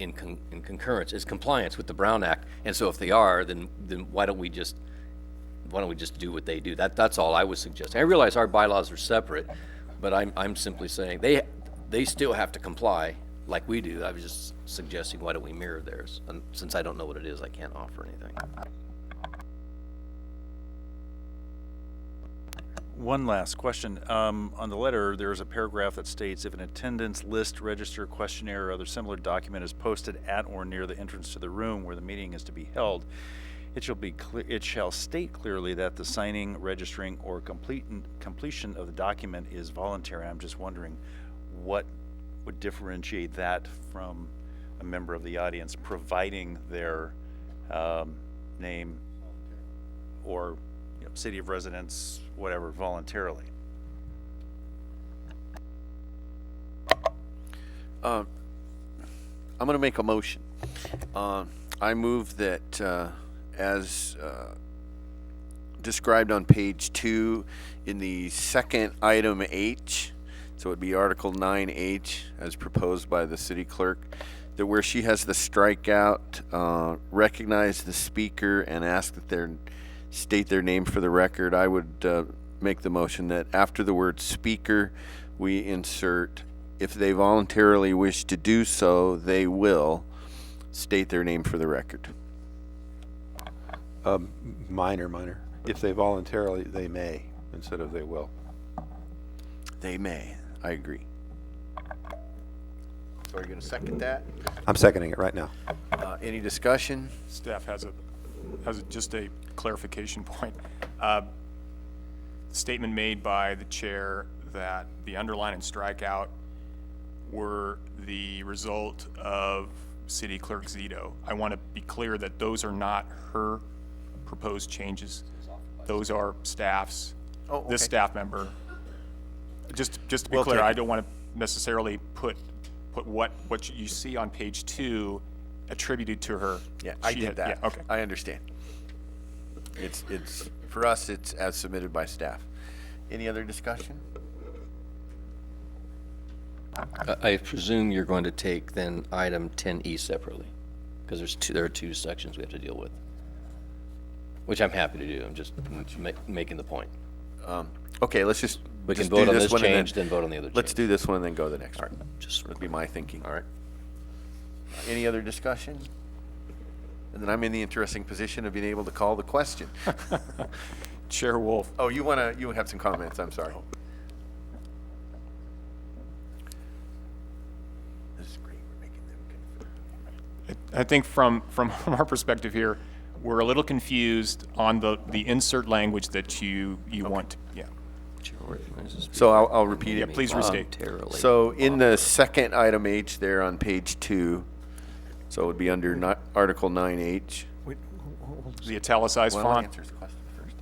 concurrence, is compliance with the Brown Act, and so if they are, then why don't we just do what they do? That's all I was suggesting. I realize our bylaws are separate, but I'm simply saying they still have to comply like we do. I was just suggesting, why don't we mirror theirs? And since I don't know what it is, I can't offer anything. One last question. On the letter, there is a paragraph that states, if an attendance list, register, questionnaire, or other similar document is posted at or near the entrance to the room where the meeting is to be held, it shall state clearly that the signing, registering, or completion of the document is voluntary. I'm just wondering what would differentiate that from a member of the audience providing their name or city of residence, whatever, voluntarily. I'm going to make a motion. I move that as described on page 2 in the second item H, so it would be Article 9H as proposed by the city clerk, that where she has the strikeout, recognize the speaker and ask that they state their name for the record. I would make the motion that after the word speaker, we insert, if they voluntarily wish to do so, they will state their name for the record. Minor. If they voluntarily, they may, instead of they will. They may. I agree. So are you going to second that? I'm seconding it right now. Any discussion? Staff has just a clarification point. Statement made by the chair that the underline and strikeout were the result of City Clerk Zito. I want to be clear that those are not her proposed changes. Those are staff's. Oh, okay. This staff member. Just to be Well clear, taken. I don't want to necessarily put what you see on page 2 attributed to her. Yeah, I She did had- that. Yeah, okay. I understand. It's for us, it's as submitted by staff. Any other discussion? I presume you're going to take then item 10E separately, because there are two sections we have to deal with, which I'm happy to do. I'm just making the point. Okay, let's just We can just vote do on this this one and change, then vote on the other change. Let's do this one and then go to the next All one. right, just Would be my thinking. all right. Any other discussion? And then I'm in the interesting position of being able to call the question. Chair Wolf. Oh, you have some comments, I'm sorry. This is great, we're making them confirm. I think from our perspective here, we're a little confused on the insert language that you want. Yeah. So I'll repeat it. Yeah, please restate. Voluntarily. So in the second item H there on page 2, so it would be under Article 9H. The italicized Well, I'll font. answer the question first.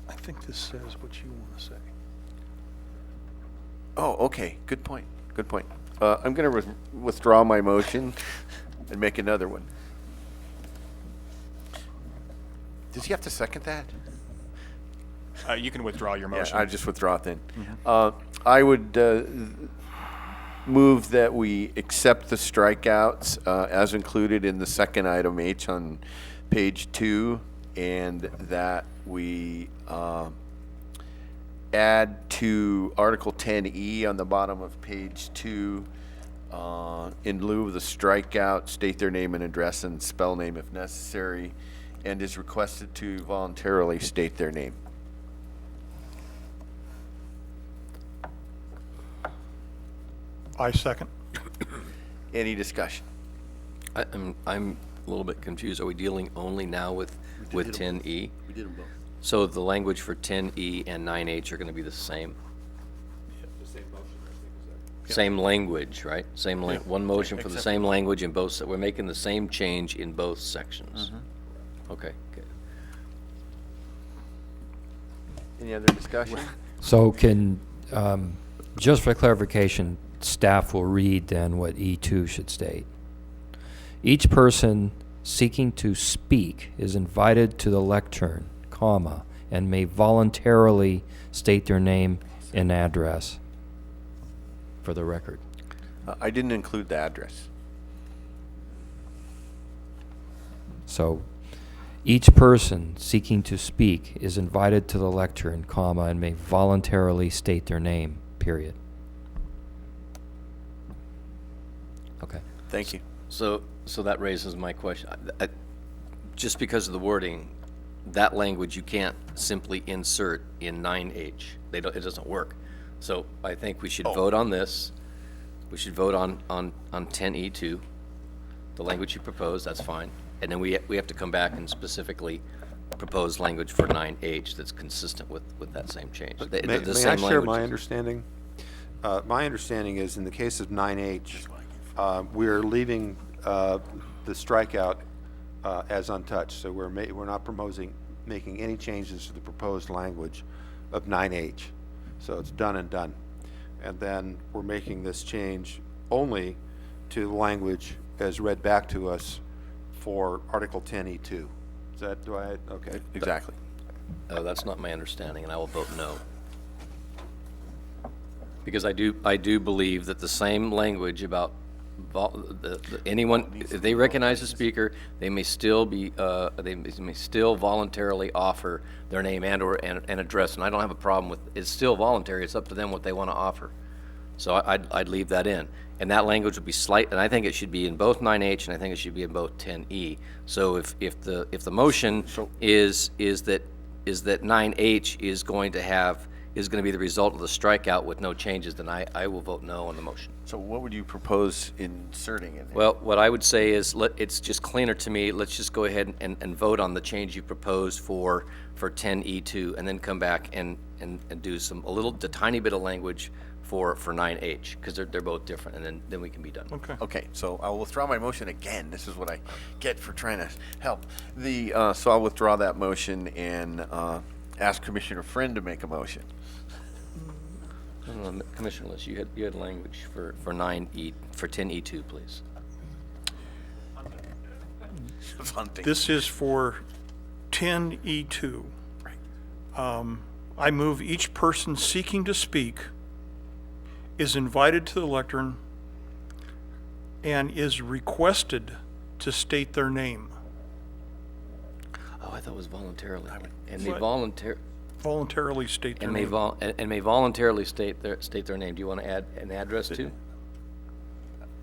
I think this says what you want to say. Oh, okay, good point, good point. I'm going to withdraw my motion and make another one. Does he have to second that? You can withdraw your Yeah, motion. I just withdraw it then. I would move that we accept the strikeouts as included in the second item H on page 2, and that we add to Article 10E on the bottom of page 2, in lieu of the strikeout, state their name and address and spell name if necessary, and is requested to voluntarily state their name. I second. Any discussion? I'm a little bit confused. Are we dealing only now with 10E? We did them both. So the language for 10E and 9H are going to be the same? Same language, right? Same one motion for the same language in both, we're making the same change in both sections. Okay, good. Any other discussion? So can, just for clarification, staff will read then what E2 should state. Each person seeking to speak is invited to the lectern, comma, and may voluntarily state their name and address for the record. I didn't include the address. So each person seeking to speak is invited to the lectern, comma, and may voluntarily state their name, period. Okay. Thank you. So that raises my question. Just because of the wording, that language you can't simply insert in 9H. It doesn't work. So I think we should vote on this. We should vote on 10E2, the language you proposed, that's fine. And then we have to come back and specifically propose language for 9H that's consistent with that same change. May I share my understanding? My understanding is in the case of 9H, we're leaving the strikeout as untouched. So we're not making any changes to the proposed language of 9H. So it's done and done. And then we're making this change only to the language as read back to us for Article 10E2. Is that, okay. Exactly. That's not my understanding, and I will vote no. Because I do believe that the same language about anyone, if they recognize the speaker, they may still be, they may still voluntarily offer their name and address, and I don't have a problem with, it's still voluntary, it's up to them what they want to offer. So I'd leave that in. And that language would be slight, and I think it should be in both 9H, and I think it should be in both 10E. So if the motion is that 9H is going to be the result of the strikeout with no changes, then I will vote no on the motion. So what would you propose inserting in there? Well, what I would say is, it's just cleaner to me, let's just go ahead and vote on the change you proposed for 10E2, and then come back and do a tiny bit of language for 9H, because they're both different, and then we can be done. Okay, so I'll withdraw my motion again. This is what I get for trying to help. So I'll withdraw that motion and ask Commissioner Friend to make a motion. Commissioner List, you had language for 10E2, please. This is for 10E2. I move each person seeking to speak is invited to the lectern and is requested to state their name. Oh, I thought it was voluntarily. And What? Voluntarily state their name. And may voluntarily state their name. Do you want to add an address too?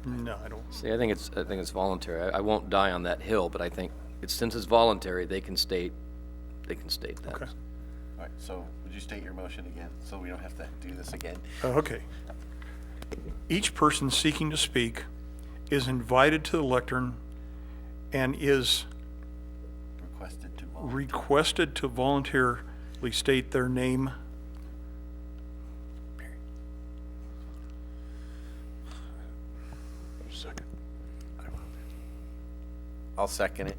No, I don't. See, I think it's voluntary. I won't die on that hill, but I think since it's voluntary, they can state that. Okay. All right, so would you state your motion again, so we don't have to do this again? Okay. Each person seeking to speak is invited to the lectern and is requested to voluntarily state their name. Second. I'll second it.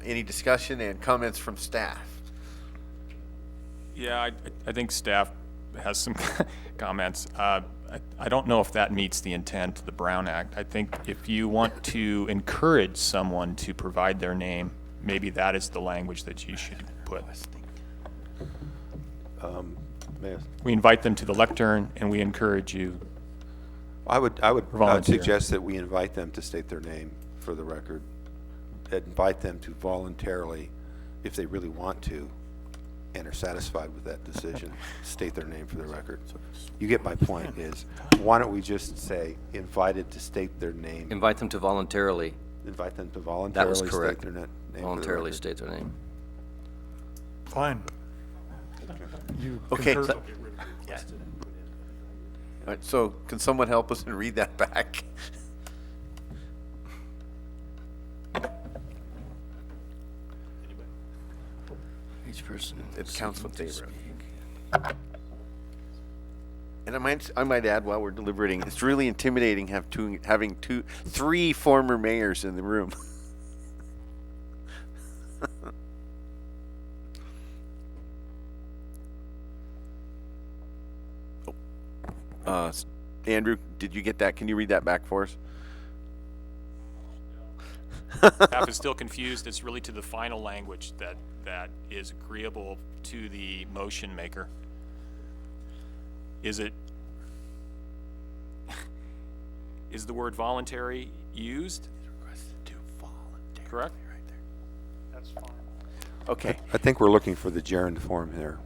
Any discussion and comments from staff? Yeah, I think staff has some comments. I don't know if that meets the intent of the Brown Act. I think if you want to encourage someone to provide their name, maybe that is the language that you should put. We invite them to the lectern and we encourage you. I would Volunteer. suggest that we invite them to state their name for the record. Invite them to voluntarily, if they really want to, and are satisfied with that decision, state their name for the record. You get my point is, why don't we just say invited to state their name? Invite them to voluntarily. Invite them to voluntarily correct. state their name for the Voluntarily record. state their name. Fine. You Okay, concur? so- All right, so can someone help us and read that back? Each person. It counts what they seeking wrote. to speak. And I might add while we're deliberating, it's really intimidating having three former mayors in the room. Andrew, did you get that? Can you read that back for us? Staff is still confused. It's really to the final language that is agreeable to the motion maker. Is the word voluntary used? Correct? Okay, I think we're looking for the gerund form here.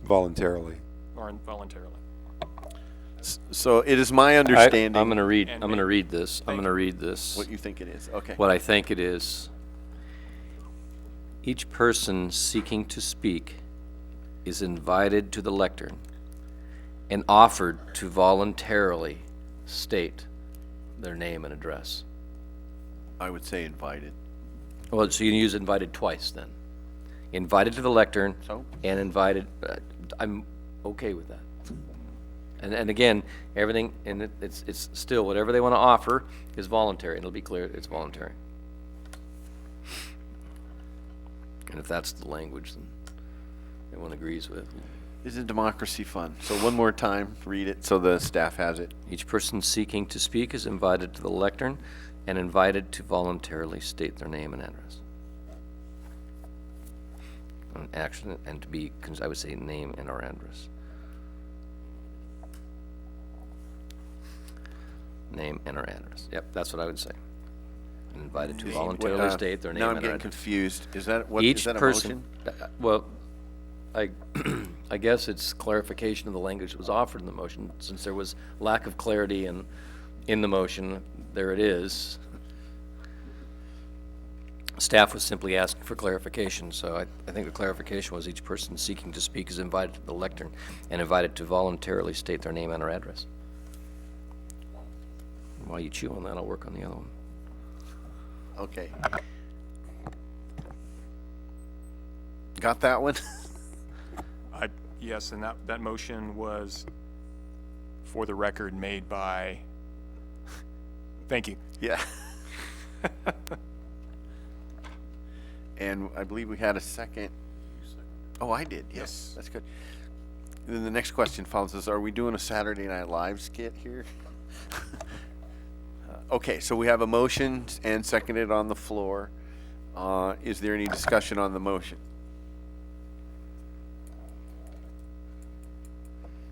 Voluntarily. Or involuntarily? so it is my understanding. I'm gonna read, And I'm gonna make- read this. I'm Thank gonna you. read this. What you think it is, okay. What I think it is. Each person seeking to speak is invited to the lectern and offered to voluntarily state their name and address. I would say invited. Well, so you can use invited twice then. Invited to the lectern So? and invited, I'm okay with that. And again, everything, and it's still, whatever they want to offer is voluntary. It'll be clear it's voluntary. And if that's the language then everyone agrees with. Isn't democracy fun? So one more time, read it so the staff has it. Each person seeking to speak is invited to the lectern and invited to voluntarily state their name and address. An action, and to be, I would say, name and or address. Name and or address. Yep, that's what I would say. Invited to voluntarily state their name Now I'm and or getting address. confused. Is that what, is Each that a person, motion? well, I guess it's clarification of the language that was offered in the motion, since there was lack of clarity in the motion, there it is. Staff was simply asking for clarification, so I think the clarification was each person seeking to speak is invited to the lectern and invited to voluntarily state their name and or address. While you chew on that, I'll work on the other one. Okay. Got that one? Yes, and that motion was, for the record, made by, thank you. Yeah. And I believe we had a second. Oh, I did, yes, that's good. Then the next question follows is, are we doing a Saturday Night Live skit here? Okay, so we have a motion and seconded on the floor. Is there any discussion on the motion?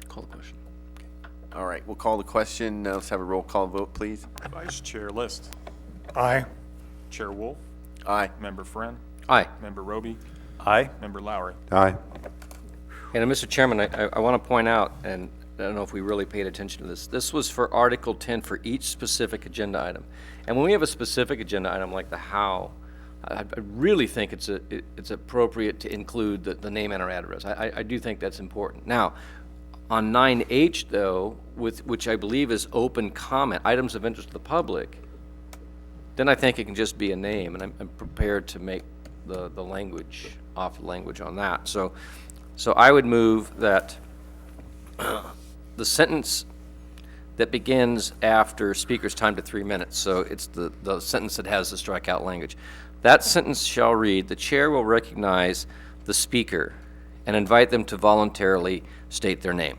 Call the question. All right, we'll call the question. Let's have a roll call vote, please. Vice Chair List, Aye. Chair Wolf, Aye. Member Friend, Aye. Member Roby, Aye. Member Lowry. Aye. And Mr. Chairman, I want to point out, and I don't know if we really paid attention to this, this was for Article 10 for each specific agenda item. And when we have a specific agenda item like the how, I really think it's appropriate to include the name and our address. I do think that's important. Now, on 9H though, which I believe is open comment, items of interest to the public, then I think it can just be a name, and I'm prepared to make the language, off language on that. So I would move that the sentence that begins after speaker's time to 3 minutes, so it's the sentence that has the strikeout language. That sentence shall read, the chair will recognize the speaker and invite them to voluntarily state their name.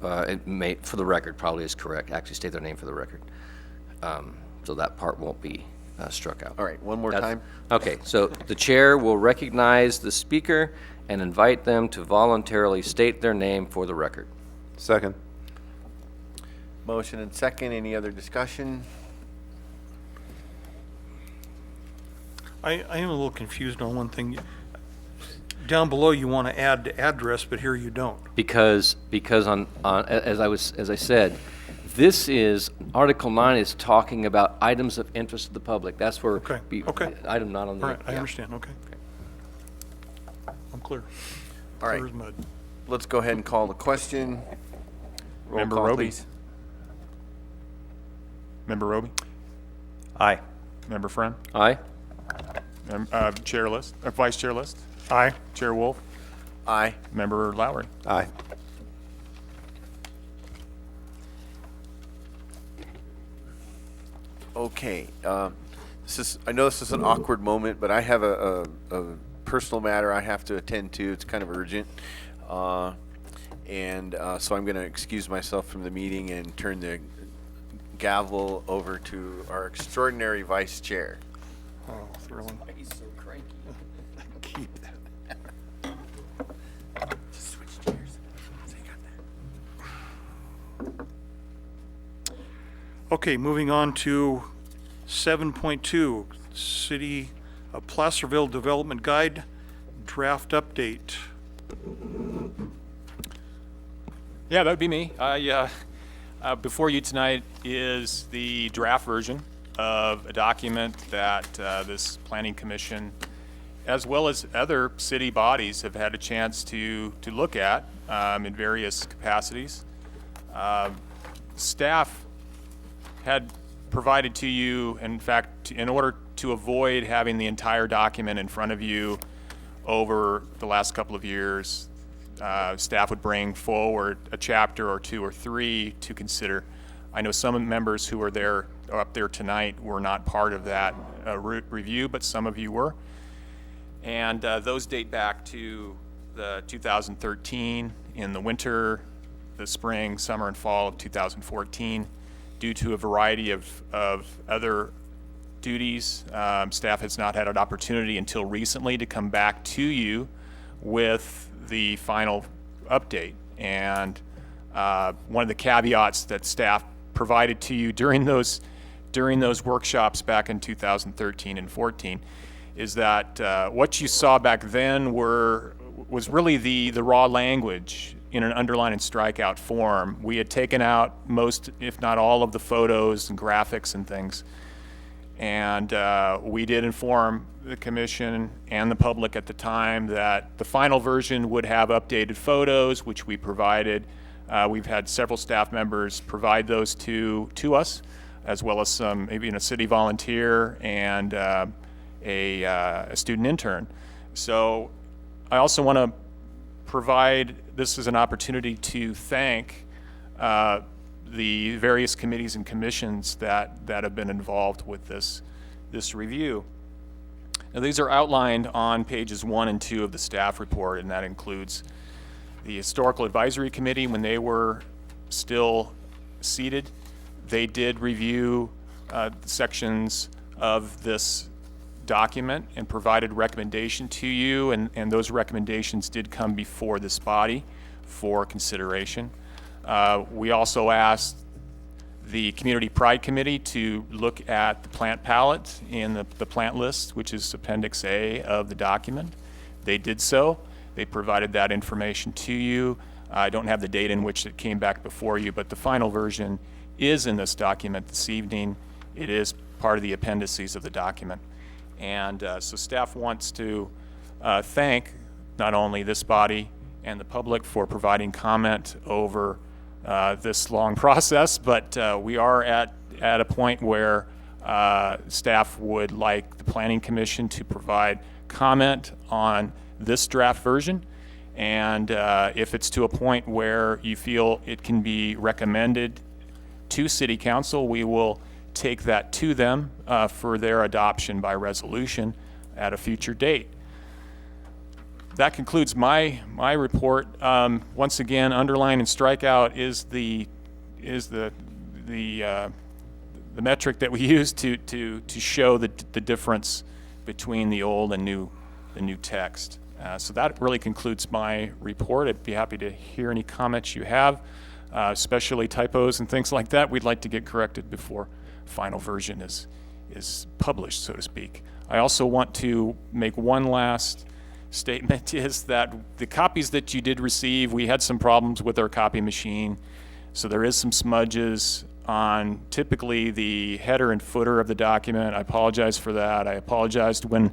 It may, for the record, probably is correct, actually state their name for the record. So that part won't be struck out. All right, one more That's- time. Okay, so the chair will recognize the speaker and invite them to voluntarily state their name for the record. Second. Motion and second. Any other discussion? I am a little confused on one thing. Down below, you want to add the address, but here you don't. Because on as I said, This is, Article 9 is talking about items of interest to the public. That's where. Okay, be- okay. Item not on the. All right, I yeah. understand, okay. I'm clear. All right. Clear as mud. Let's go ahead and call the question. Roll Member call, Roby? please. Member Roby? Aye. Member Friend? Aye? Chair List, Vice Chair List? Aye. Chair Wolf? Aye. Member Lowry? Aye. Okay, I know this is an awkward moment, but I have a personal matter I have to attend to. It's kind of urgent. So I'm going to excuse myself from the meeting and turn the gavel over to our extraordinary vice chair. Oh, thrilling. He's so cranky. Keep that. Just switch chairs. So you got that. Okay, moving on to 7.2, City of Placerville Development Guide, draft update. Yeah, that would be me. Before you tonight is the draft version of a document that this Planning Commission, as well as other city bodies, have had a chance to look at in various capacities. Staff had provided to you, in fact, in order to avoid having the entire document in front of you over the last couple of years, staff would bring forward a chapter or two or three to consider. I know some members who are there, up there tonight, were not part of that review, but some of you were. And those date back to the 2013, in the winter, the spring, summer, and fall of 2014. Due to a variety of other duties, staff has not had an opportunity until recently to come back to you with the final update. And one of the caveats that staff provided to you during those workshops back in 2013 and 14 is that what you saw back then was really the raw language in an underline and strikeout form. We had taken out most, if not all, of the photos and graphics and things. And we did inform the commission and the public at the time that the final version would have updated photos, which we provided. We've had several staff members provide those to us, as well as some, maybe a city volunteer and a student intern. So I also want to provide this as an opportunity to thank the various committees and commissions that have been involved with this review. Now, these are outlined on pages 1 and 2 of the staff report, and that includes the Historical Advisory Committee. When they were still seated, they did review sections of this document and provided recommendation to you, and those recommendations did come before this body for consideration. We also asked the Community Pride Committee to look at the plant palette in the plant list, which is Appendix A of the document. They did so. They provided that information to you. I don't have the date in which it came back before you, but the final version is in this document this evening. It is part of the appendices of the document. And so staff wants to thank not only this body and the public for providing comment over this long process, but we are at a point where staff would like the Planning Commission to provide comment on this draft version. And if it's to a point where you feel it can be recommended to City Council, we will take that to them for their adoption by resolution at a future date. That concludes my report. Once again, underline and strikeout is the metric that we use to show the difference between the old and the new text. So that really concludes my report. I'd be happy to hear any comments you have, especially typos and things like that. We'd like to get corrected before final version is published, so to speak. I also want to make one last statement, is that the copies that you did receive, we had some problems with our copy machine. So there is some smudges on typically the header and footer of the document. I apologize for that. I apologized when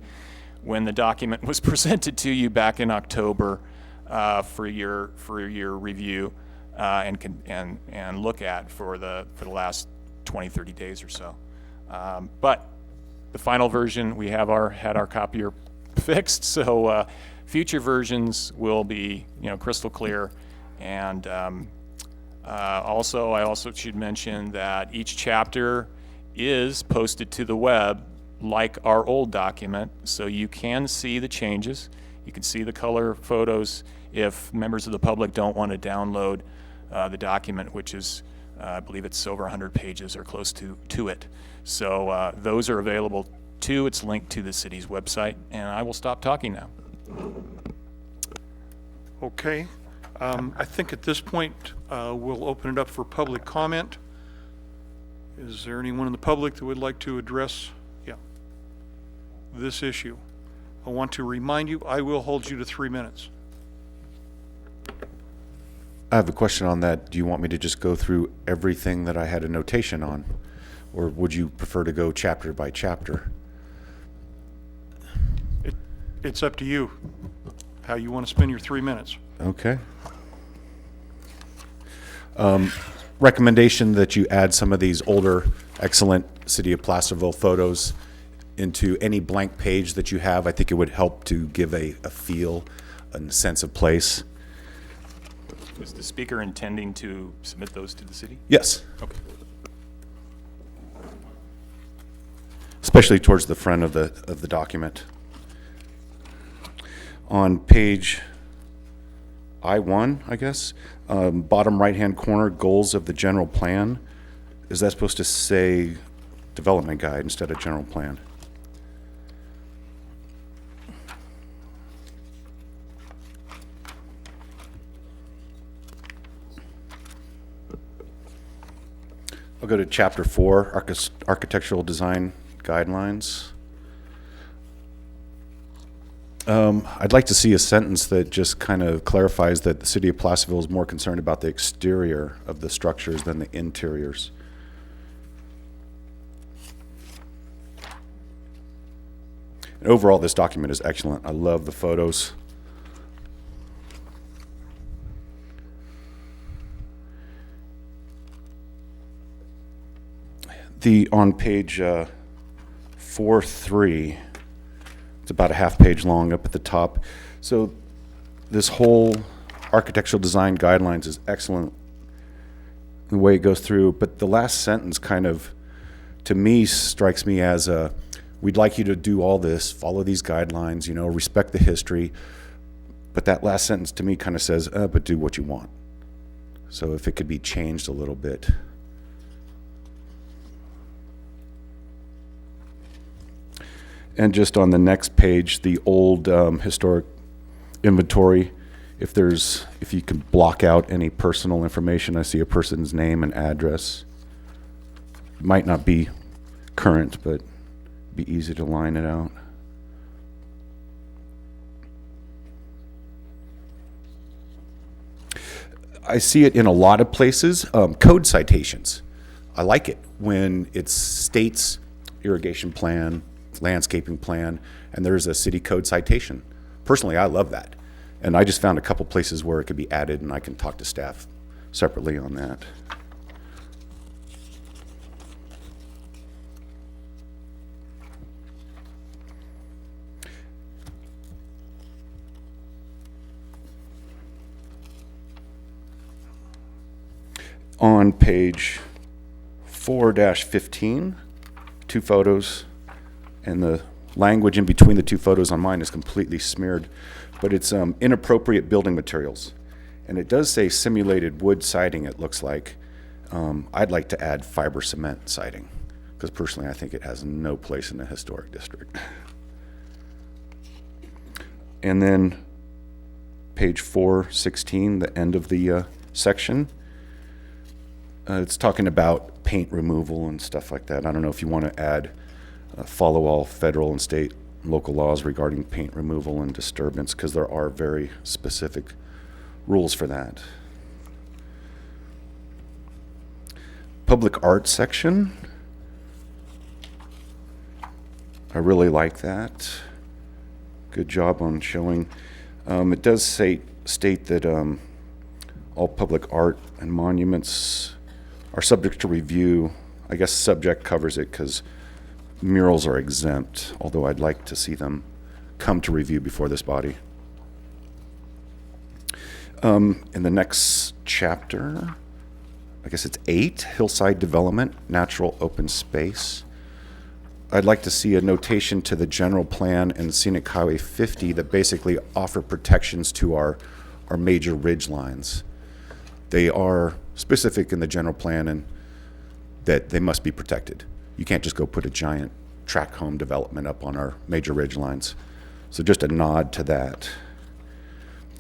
the document was presented to you back in October for your review and look at for the last 20, 30 days or so. But the final version, we have had our copier fixed, so future versions will be crystal clear. And I also should mention that each chapter is posted to the web like our old document, so you can see the changes. You can see the color photos if members of the public don't want to download the document, which is, I believe it's over 100 pages or close to it. So those are available too. It's linked to the city's website, and I will stop talking now. Okay. I think at this point, we'll open it up for public comment. Is there anyone in the public that would like to address this issue? I want to remind you, I will hold you to 3 minutes. I have a question on that. Do you want me to just go through everything that I had a notation on? Or would you prefer to go chapter by chapter? It's up to you, how you want to spend your 3 minutes. Okay. Recommendation that you add some of these older, excellent City of Placerville photos into any blank page that you have. I think it would help to give a feel and sense of place. Is the speaker intending to submit those to the city? Yes. Okay. Especially towards the front of the document. On page I-1, I guess, bottom right-hand corner, goals of the general plan. Is that supposed to say development guide instead of general plan? I'll go to chapter 4, architectural design guidelines. I'd like to see a sentence that just kind of clarifies that the City of Placerville is more concerned about the exterior of the structures than the interiors. And overall, this document is excellent. I love the photos. On page 4.3, it's about a half page long up at the top. So this whole architectural design guidelines is excellent the way it goes through, but the last sentence kind of, to me, strikes me as we'd like you to do all this, follow these guidelines, respect the history, but that last sentence to me kind of says, but do what you want. So if it could be changed a little bit. And just on the next page, the old historic inventory, if you can block out any personal information, I see a person's name and address. It might not be current, but be easy to line it out. I see it in a lot of places. Code citations. I like it when it states irrigation plan, landscaping plan, and there's a city code citation. Personally, I love that. And I just found a couple places where it could be added, and I can talk to staff separately on that. On page 4-15, 2 photos, and the language in between the 2 photos on mine is completely smeared, but it's inappropriate building materials. And it does say simulated wood siding, it looks like. I'd like to add fiber cement siding, because personally I think it has no place in the historic district. And then page 4-16, the end of the section, it's talking about paint removal and stuff like that. I don't know if you want to add follow all federal and state and local laws regarding paint removal and disturbance, because there are very specific rules for that. public art section. I really like that. Good job on showing. It does state that all public art and monuments are subject to review. I guess subject covers it because murals are exempt, although I'd like to see them come to review before this body. In the next chapter, I guess it's 8, hillside development, natural open space. I'd like to see a notation to the general plan and scenic highway 50 that basically offer protections to our major ridge lines. They are specific in the general plan and that they must be protected. You can't just go put a giant tract home development up on our major ridge lines. So just a nod to that.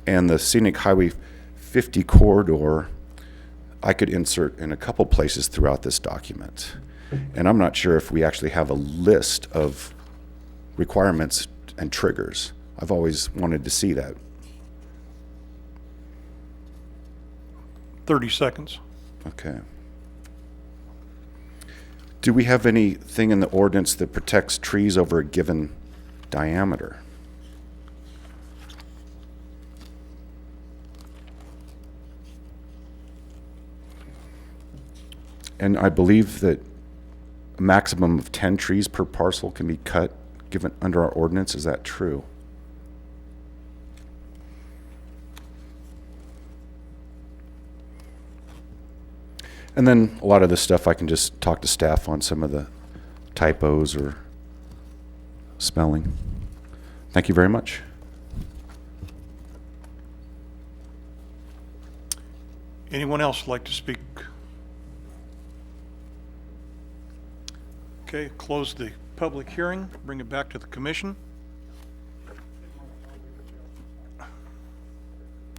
And the scenic highway 50 corridor, I could insert in a couple places throughout this document. And I'm not sure if we actually have a list of requirements and triggers. I've always wanted to see that. 30 seconds. Okay. Do we have anything in the ordinance that protects trees over a given diameter? And I believe that a maximum of 10 trees per parcel can be cut given under our ordinance. Is that true? And then a lot of this stuff I can just talk to staff on some of the typos or spelling. Thank you very much. Anyone else like to speak? Okay, close the public hearing, bring it back to the commission.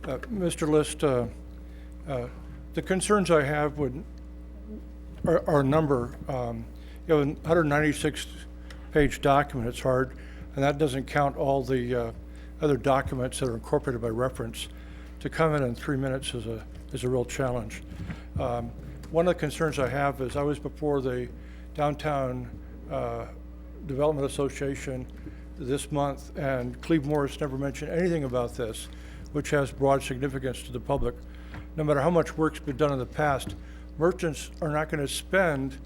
Mr. List, the concerns I have are a number. You have a 196-page document, it's hard, and that doesn't count all the other documents that are incorporated by reference. To comment in 3 minutes is a real challenge. One of the concerns I have is I was before the Downtown Development Association this month, and Cleve Morris never mentioned anything about this, which has broad significance to the public. No matter how much work's been done in the past, merchants are not going to spend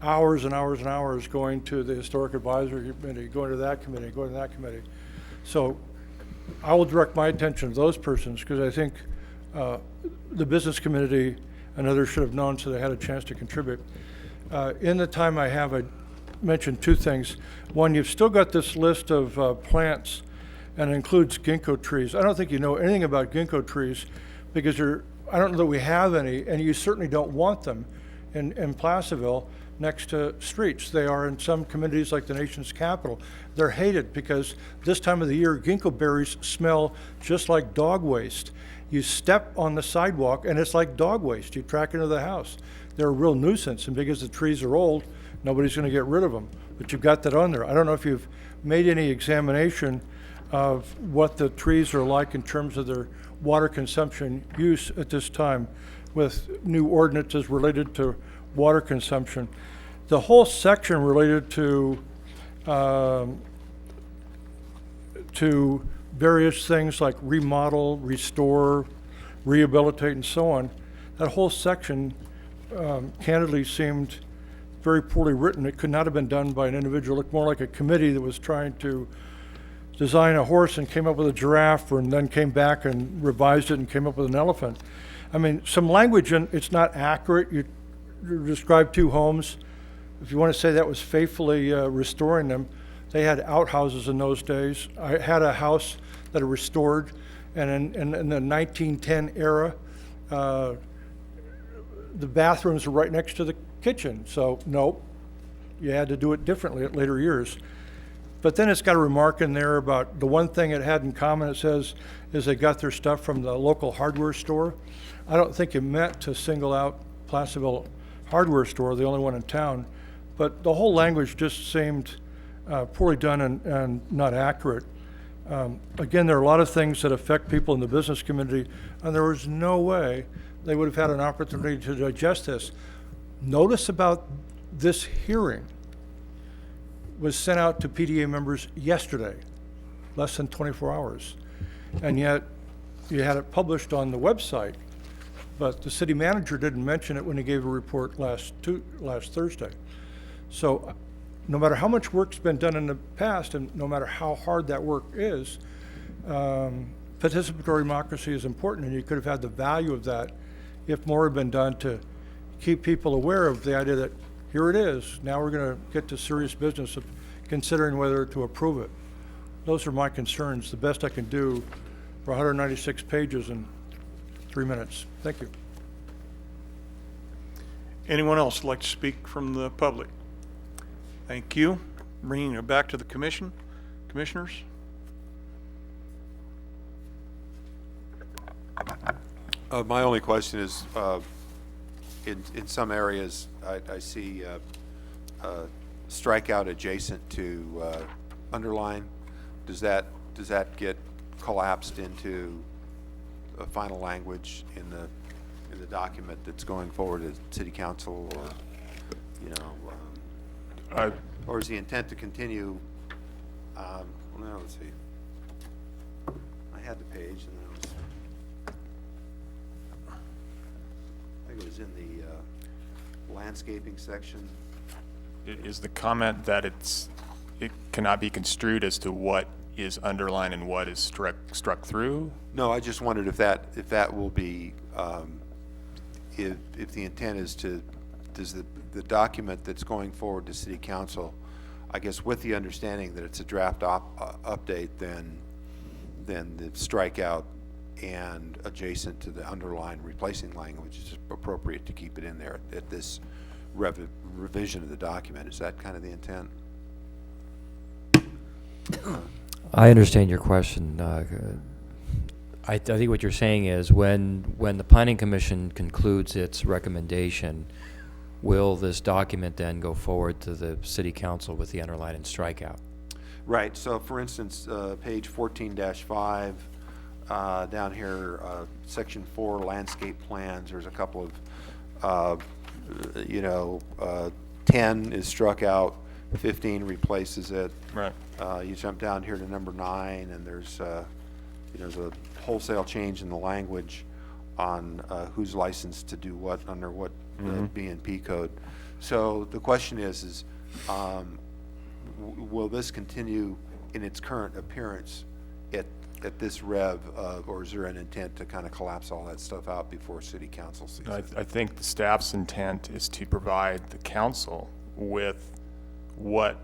hours and hours and hours going to the Historic Advisory Committee, going to that committee, going to that committee. So I will direct my attention to those persons because I think the business community and others should have known so they had a chance to contribute. In the time I have, I mentioned 2 things. One, you've still got this list of plants and it includes ginkgo trees. I don't think you know anything about ginkgo trees because I don't know that we have any, and you certainly don't want them in Placerville next to streets. They are in some communities like the nation's capital. They're hated because this time of the year, ginkgo berries smell just like dog waste. You step on the sidewalk and it's like dog waste. You track into the house. They're a real nuisance, and because the trees are old, nobody's going to get rid of them. But you've got that on there. I don't know if you've made any examination of what the trees are like in terms of their water consumption use at this time with new ordinances related to water consumption. The whole section related to various things like remodel, restore, rehabilitate, and so on, that whole section candidly seemed very poorly written. It could not have been done by an individual. It looked more like a committee that was trying to design a horse and came up with a giraffe and then came back and revised it and came up with an elephant. I mean, some language, and it's not accurate. You described 2 homes. If you want to say that was faithfully restoring them, they had outhouses in those days. I had a house that I restored, and in the 1910 era, the bathrooms were right next to the kitchen. So nope, you had to do it differently at later years. But then it's got a remark in there about the one thing it had in common, it says, is they got their stuff from the local hardware store. I don't think it meant to single out Placerville Hardware Store, the only one in town, but the whole language just seemed poorly done and not accurate. Again, there are a lot of things that affect people in the business community, and there was no way they would have had an opportunity to digest this. Notice about this hearing was sent out to PDA members yesterday, less than 24 hours. And yet, you had it published on the website, but the city manager didn't mention it when he gave a report last Thursday. So no matter how much work's been done in the past, and no matter how hard that work is, participatory democracy is important, and you could have had the value of that if more had been done to keep people aware of the idea that here it is, now we're going to get to serious business of considering whether to approve it. Those are my concerns, the best I can do for 196 pages in 3 minutes. Thank you. Anyone else like to speak from the public? Thank you. Bringing it back to the commission. Commissioners? My only question is, in some areas, I see strikeout adjacent to underline. Does that get collapsed into a final language in the document that's going forward to city council, or or is the intent to continue? Well, now let's see. I had the page, and then I think it was in the landscaping section. Is the comment that it cannot be construed as to what is underlined and what is struck through? No, I just wondered if that will be, if the intent is to, does the document that's going forward to city council, I guess with the understanding that it's a draft update, then the strikeout and adjacent to the underline replacing language is appropriate to keep it in there at this revision of the document. Is that kind of the intent? I understand your question. I think what you're saying is when the Planning Commission concludes its recommendation, will this document then go forward to the City Council with the underline and strikeout? Right. So, for instance, page 14-5, down here, section 4, landscape plans. There's a couple of, 10 is struck out, 15 replaces it. Right. You jump down here to number 9, and there's a wholesale change in the language on who's licensed to do what under what BNP code. So the question is will this continue in its current appearance at this rev, or is there an intent to kind of collapse all that stuff out before city council sees it? I think the staff's intent is to provide the council with what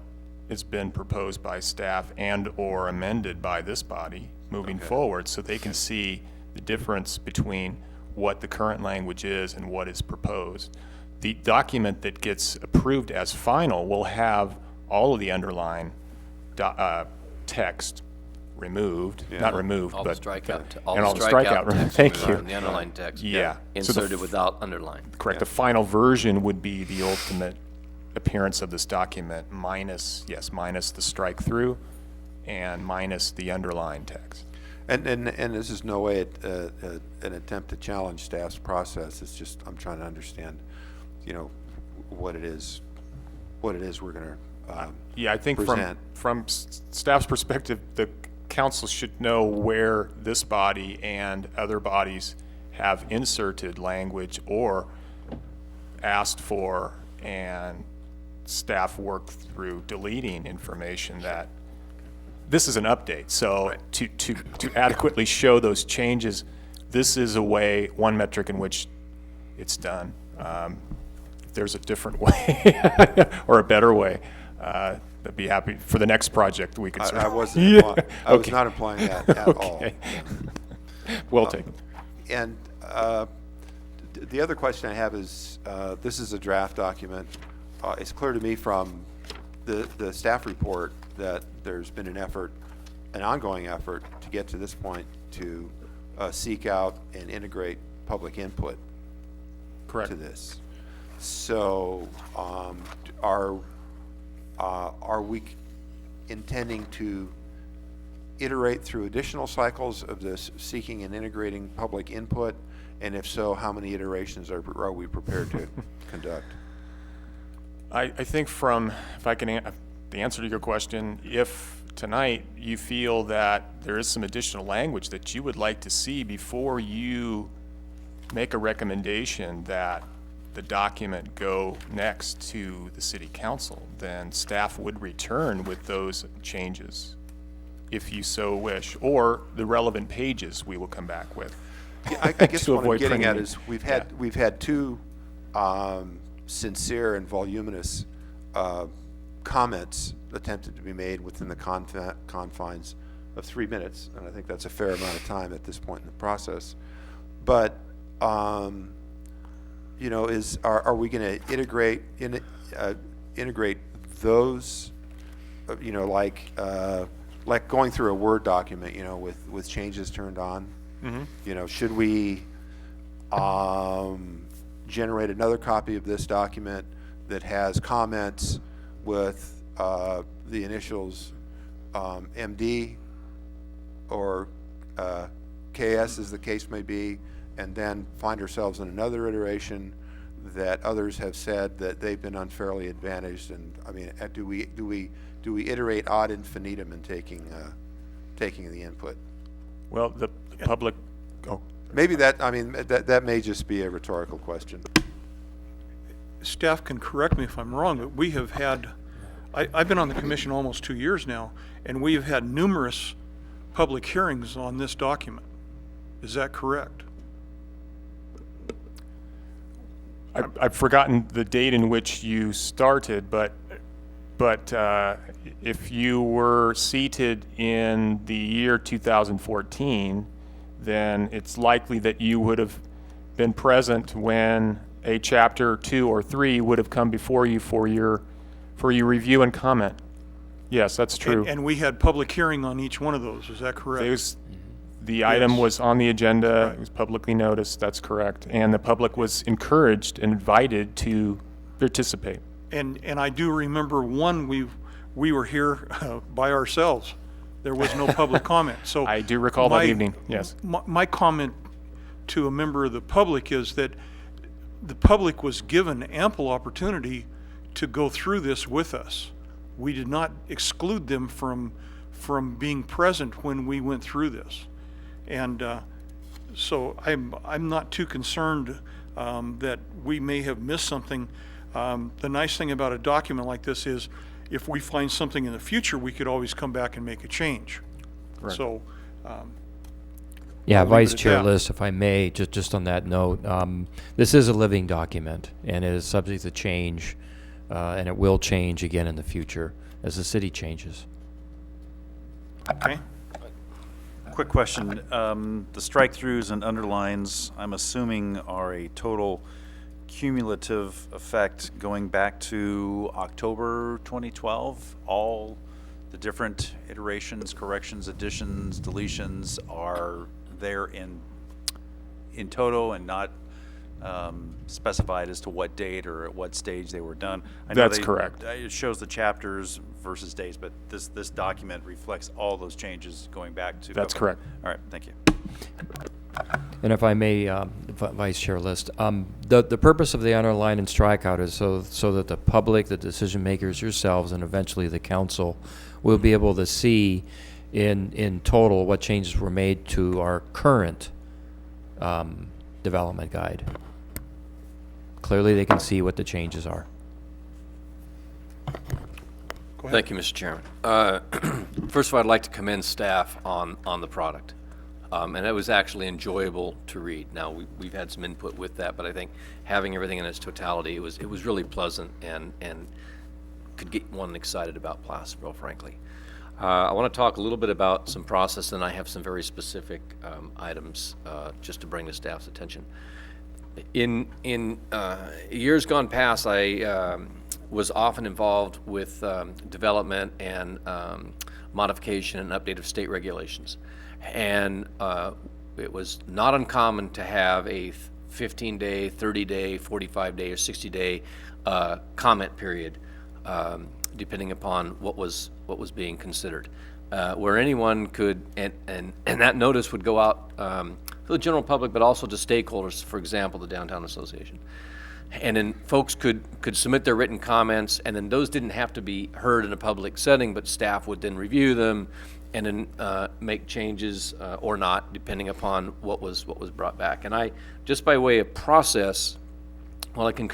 has been proposed by staff and or amended by this body moving forward, so they can see the difference between what the current language is and what is proposed. The document that gets approved as final will have all of the underlying text removed, not removed, All but the strikeout, and all the strikeout. text Thank removed you. and the underlined text. Yeah. So the Inserted without underline. Correct. The final version would be the ultimate appearance of this document minus the strike through and minus the underlined text. And this is no way an attempt to challenge staff's process. It's just I'm trying to understand, what it is we're going to Yeah, I think present. from staff's perspective, the council should know where this body and other bodies have inserted language or asked for, and staff work through deleting information that this is an update. So to adequately show those changes, this is one metric in which it's done. If there's a different way or a better way, I'd be happy for the next project we could. I wasn't. I was not implying that at all. Well taken. And the other question I have is, this is a draft document. It's clear to me from the staff report that there's been an ongoing effort to get to this point to seek out and integrate public input. Correct. To this. So, are we intending to iterate through additional cycles of this seeking and integrating public input And if so, how many iterations are we prepared to conduct? I think if I can, the answer to your question, if tonight you feel that there is some additional language that you would like to see before you make a recommendation that the document go next to the city council, then staff would return with those changes, if you so wish, or the relevant pages we will come back with. Yeah, I guess To what I'm avoid getting at printing. is we've had two sincere and voluminous comments attempted to be made within the confines of 3 minutes, and I think that's a fair amount of time at this point in the process. But you know, are we going to integrate those? You know, like going through a Word document, you know, with changes turned on. Mm-hmm. You know, should we generate another copy of this document that has comments with the initials MD or KS, as the case may be, and then find ourselves in another iteration that others have said that they've been unfairly advantaged? And I mean, do we iterate ad infinitum in taking the input? Well, the public, Maybe that, I mean, that may just be a rhetorical question. Staff can correct me if I'm wrong, but we have had, I've been on the commission almost 2 years now, and we have had numerous public hearings on this document. Is that correct? I've forgotten the date in which you started, but if you were seated in the year 2014, then it's likely that you would have been present when a chapter 2 or 3 would have come before you for your review and comment. Yes, that's true. And we had public hearing on each one of those, is that correct? The item Yes. was on the agenda, Right. it was publicly noticed, that's correct. And the public was encouraged and invited to participate. And I do remember one, we were here by ourselves. There was no public comment, so. I do recall that evening, yes. My comment to a member of the public is that the public was given ample opportunity to go through this with us. We did not exclude them from being present when we went through this. And so I'm not too concerned that we may have missed something. The nice thing about a document like this is if we find something in the future, we could always come back and make a change. Correct. So, Yeah, I'll leave Vice it at Chair that. List, if I may, just on that note, this is a living document and it is subject to change, and it will change again in the future as the city changes. okay. Quick question, the strike-throughs and underlines, I'm assuming are a total cumulative effect going back to October 2012? All the different iterations, corrections, additions, deletions are there in total and not specified as to what date or at what stage they were done? I know That's correct. It shows the chapters versus dates, but this document reflects all those changes going back to. That's okay. correct. All right, thank you. And if I may, Vice Chair List, the purpose of the underline and strikeout is so that the public, the decision makers, yourselves, and eventually the council will be able to see in total what changes were made to our current development guide. Clearly, they can see what the changes are. Go ahead. Thank you, Mr. Chairman. First of all, I'd like to commend staff on the product. And it was actually enjoyable to read. Now, we've had some input with that, but I think having everything in its totality, it was really pleasant and could get one excited about Placerville, frankly. I want to talk a little bit about some process, and I have some very specific items just to bring the staff's attention. In years gone past, I was often involved with development and modification and update of state regulations. And it was not uncommon to have a 15-day, 30-day, 45-day, or 60-day comment period, depending upon what was wbeing considered, where anyone could, and that notice would go out the general public, but also to stakeholders, for example, the Downtown Association. And then folks could submit their written comments, and then those didn't have to be heard in a public setting, but staff would then review them and then make changes or not, depending upon what was brought back. And I, just by way of process, while I can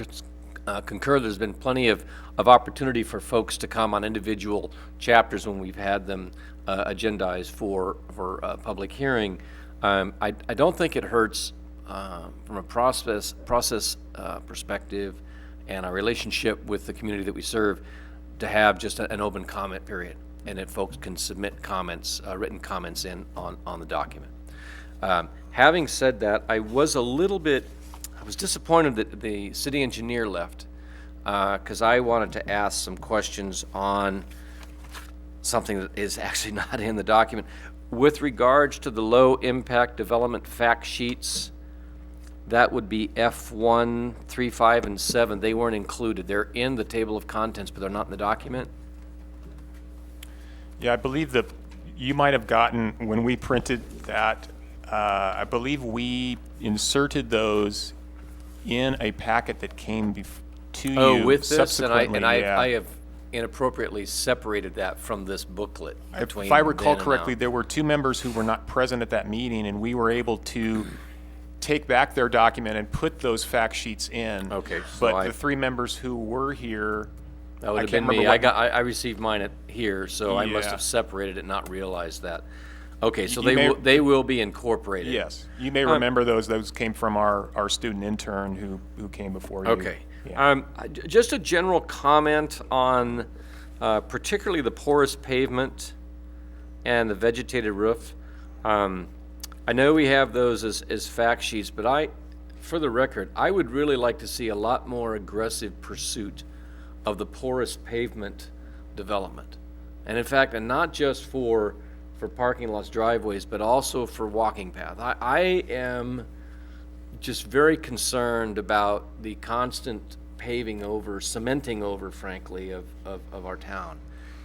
concur there's been plenty of opportunity for folks to come on individual chapters when we've had them agendized for public hearing, I don't think it hurts from a process perspective and our relationship with the community that we serve to have just an open comment period, and that folks can submit comments, written comments in on the document. Having said that, I was disappointed that the city engineer left because I wanted to ask some questions on something that is actually not in the document. With regards to the low impact development fact sheets, that would be F1, 3, 5, and 7. They weren't included. They're in the table of contents, but they're not in the document. Yeah, I believe that you might have gotten, when we printed that, I believe we inserted those in a packet that came to you. Oh, with this, and subsequently, I have inappropriately separated that from this booklet. If I recall correctly, there were 2 members who were not present at that meeting, and we were able to take back their document and put those fact sheets in. Okay, so but the 3 members who were here, that would have been me. I received mine here, so I must have separated it, not realized that. Okay, so they will be incorporated. Yes, you may remember those. Those came from our student intern who came before you. Okay. Yeah. Just a general comment on particularly the porous pavement and the vegetated roof. I know we have those as fact sheets, but for the record, I would really like to see a lot more aggressive pursuit of the porous pavement development. And in fact, and not just for parking lots, driveways, but also for walking path. I am just very concerned about the constant paving over, cementing over, frankly, of our town.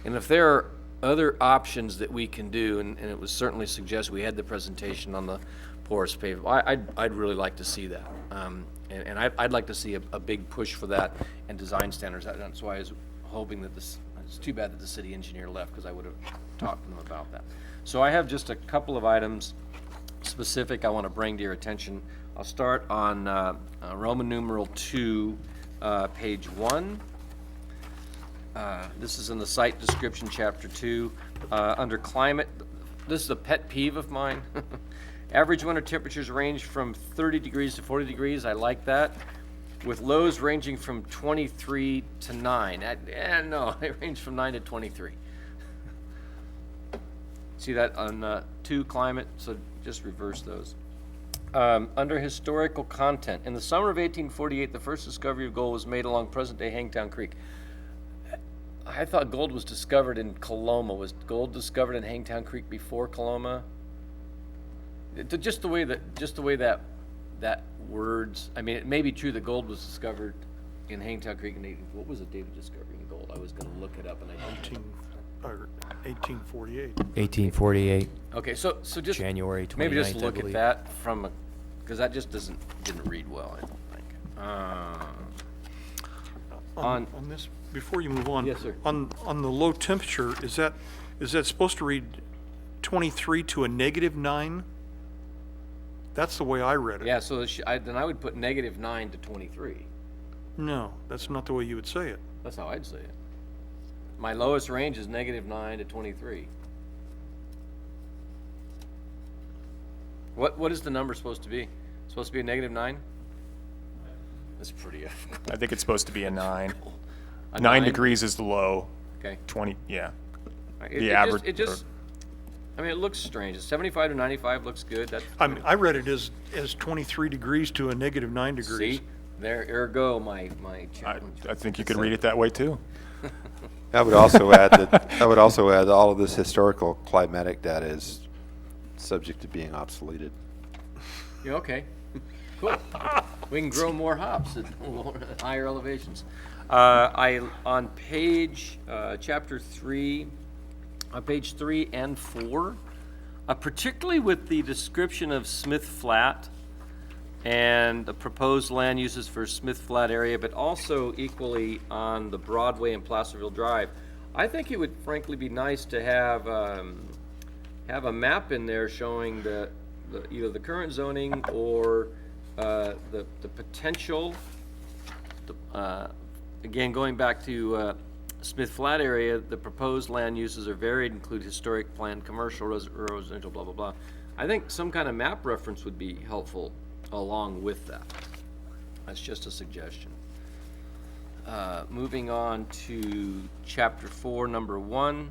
And if there are other options that we can do, and it was certainly suggested, we had the presentation on the porous pavement, I'd really like to see that. And I'd like to see a big push for that and design standards. That's why I was hoping that it's too bad that the city engineer left, because I would have talked to them about that. So I have just a couple of items specific I want to bring to your attention. I'll start on Roman numeral 2, page 1. This is in the site description, chapter 2. Under climate, this is a pet peeve of mine. Average winter temperatures range from 30 degrees to 40 degrees. I like that. With lows ranging from 23 to 9. No, they range from 9 to 23. See that on 2, climate, so just reverse those. Under historical content, in the summer of 1848, the first discovery of gold was made along present-day Hangtown Creek. I thought gold was discovered in Coloma. Was gold discovered in Hangtown Creek before Coloma? Just the way that words. I mean, it may be true that gold was discovered in Hangtown Creek. What was the date of discovering gold? I was going to look it up, and I didn't. 1848. 1848. Okay, so just January 29th, maybe just I look at believe. that because that just didn't read well, I don't think. On this, before you move on. Yes, sir. On the low temperature, is that supposed to read 23 to a -9? That's the way I read it. Yeah, so then I would put -9 to 23. No, that's not the way you would say it. That's how I'd say it. My lowest range is -9 to 23. What is the number supposed to be? Supposed to be a -9? That's pretty. I think it's supposed to be a 9. A 9 degrees is the low. Okay. 20, yeah. The average- I mean, it looks strange. 75 to 95 looks good. I read it as 23 degrees to a -9 degrees. See, ergo my challenge. I think you could read it that way too. I would also add that all of this historical climatic data is subject to being obsoleted. Yeah, okay. Cool. We can grow more hops at higher elevations. On page, chapter 3, on page 3 and 4, particularly with the description of Smith Flat and the proposed land uses for Smith Flat area, but also equally on the Broadway and Placerville Drive. I think it would frankly be nice to have a map in there showing either the current zoning or the potential. Again, going back to Smith Flat area, the proposed land uses are varied, include historic, planned, commercial, residential, blah, blah, blah. I think some kind of map reference would be helpful along with that. That's just a suggestion. Moving on to chapter 4, number 1.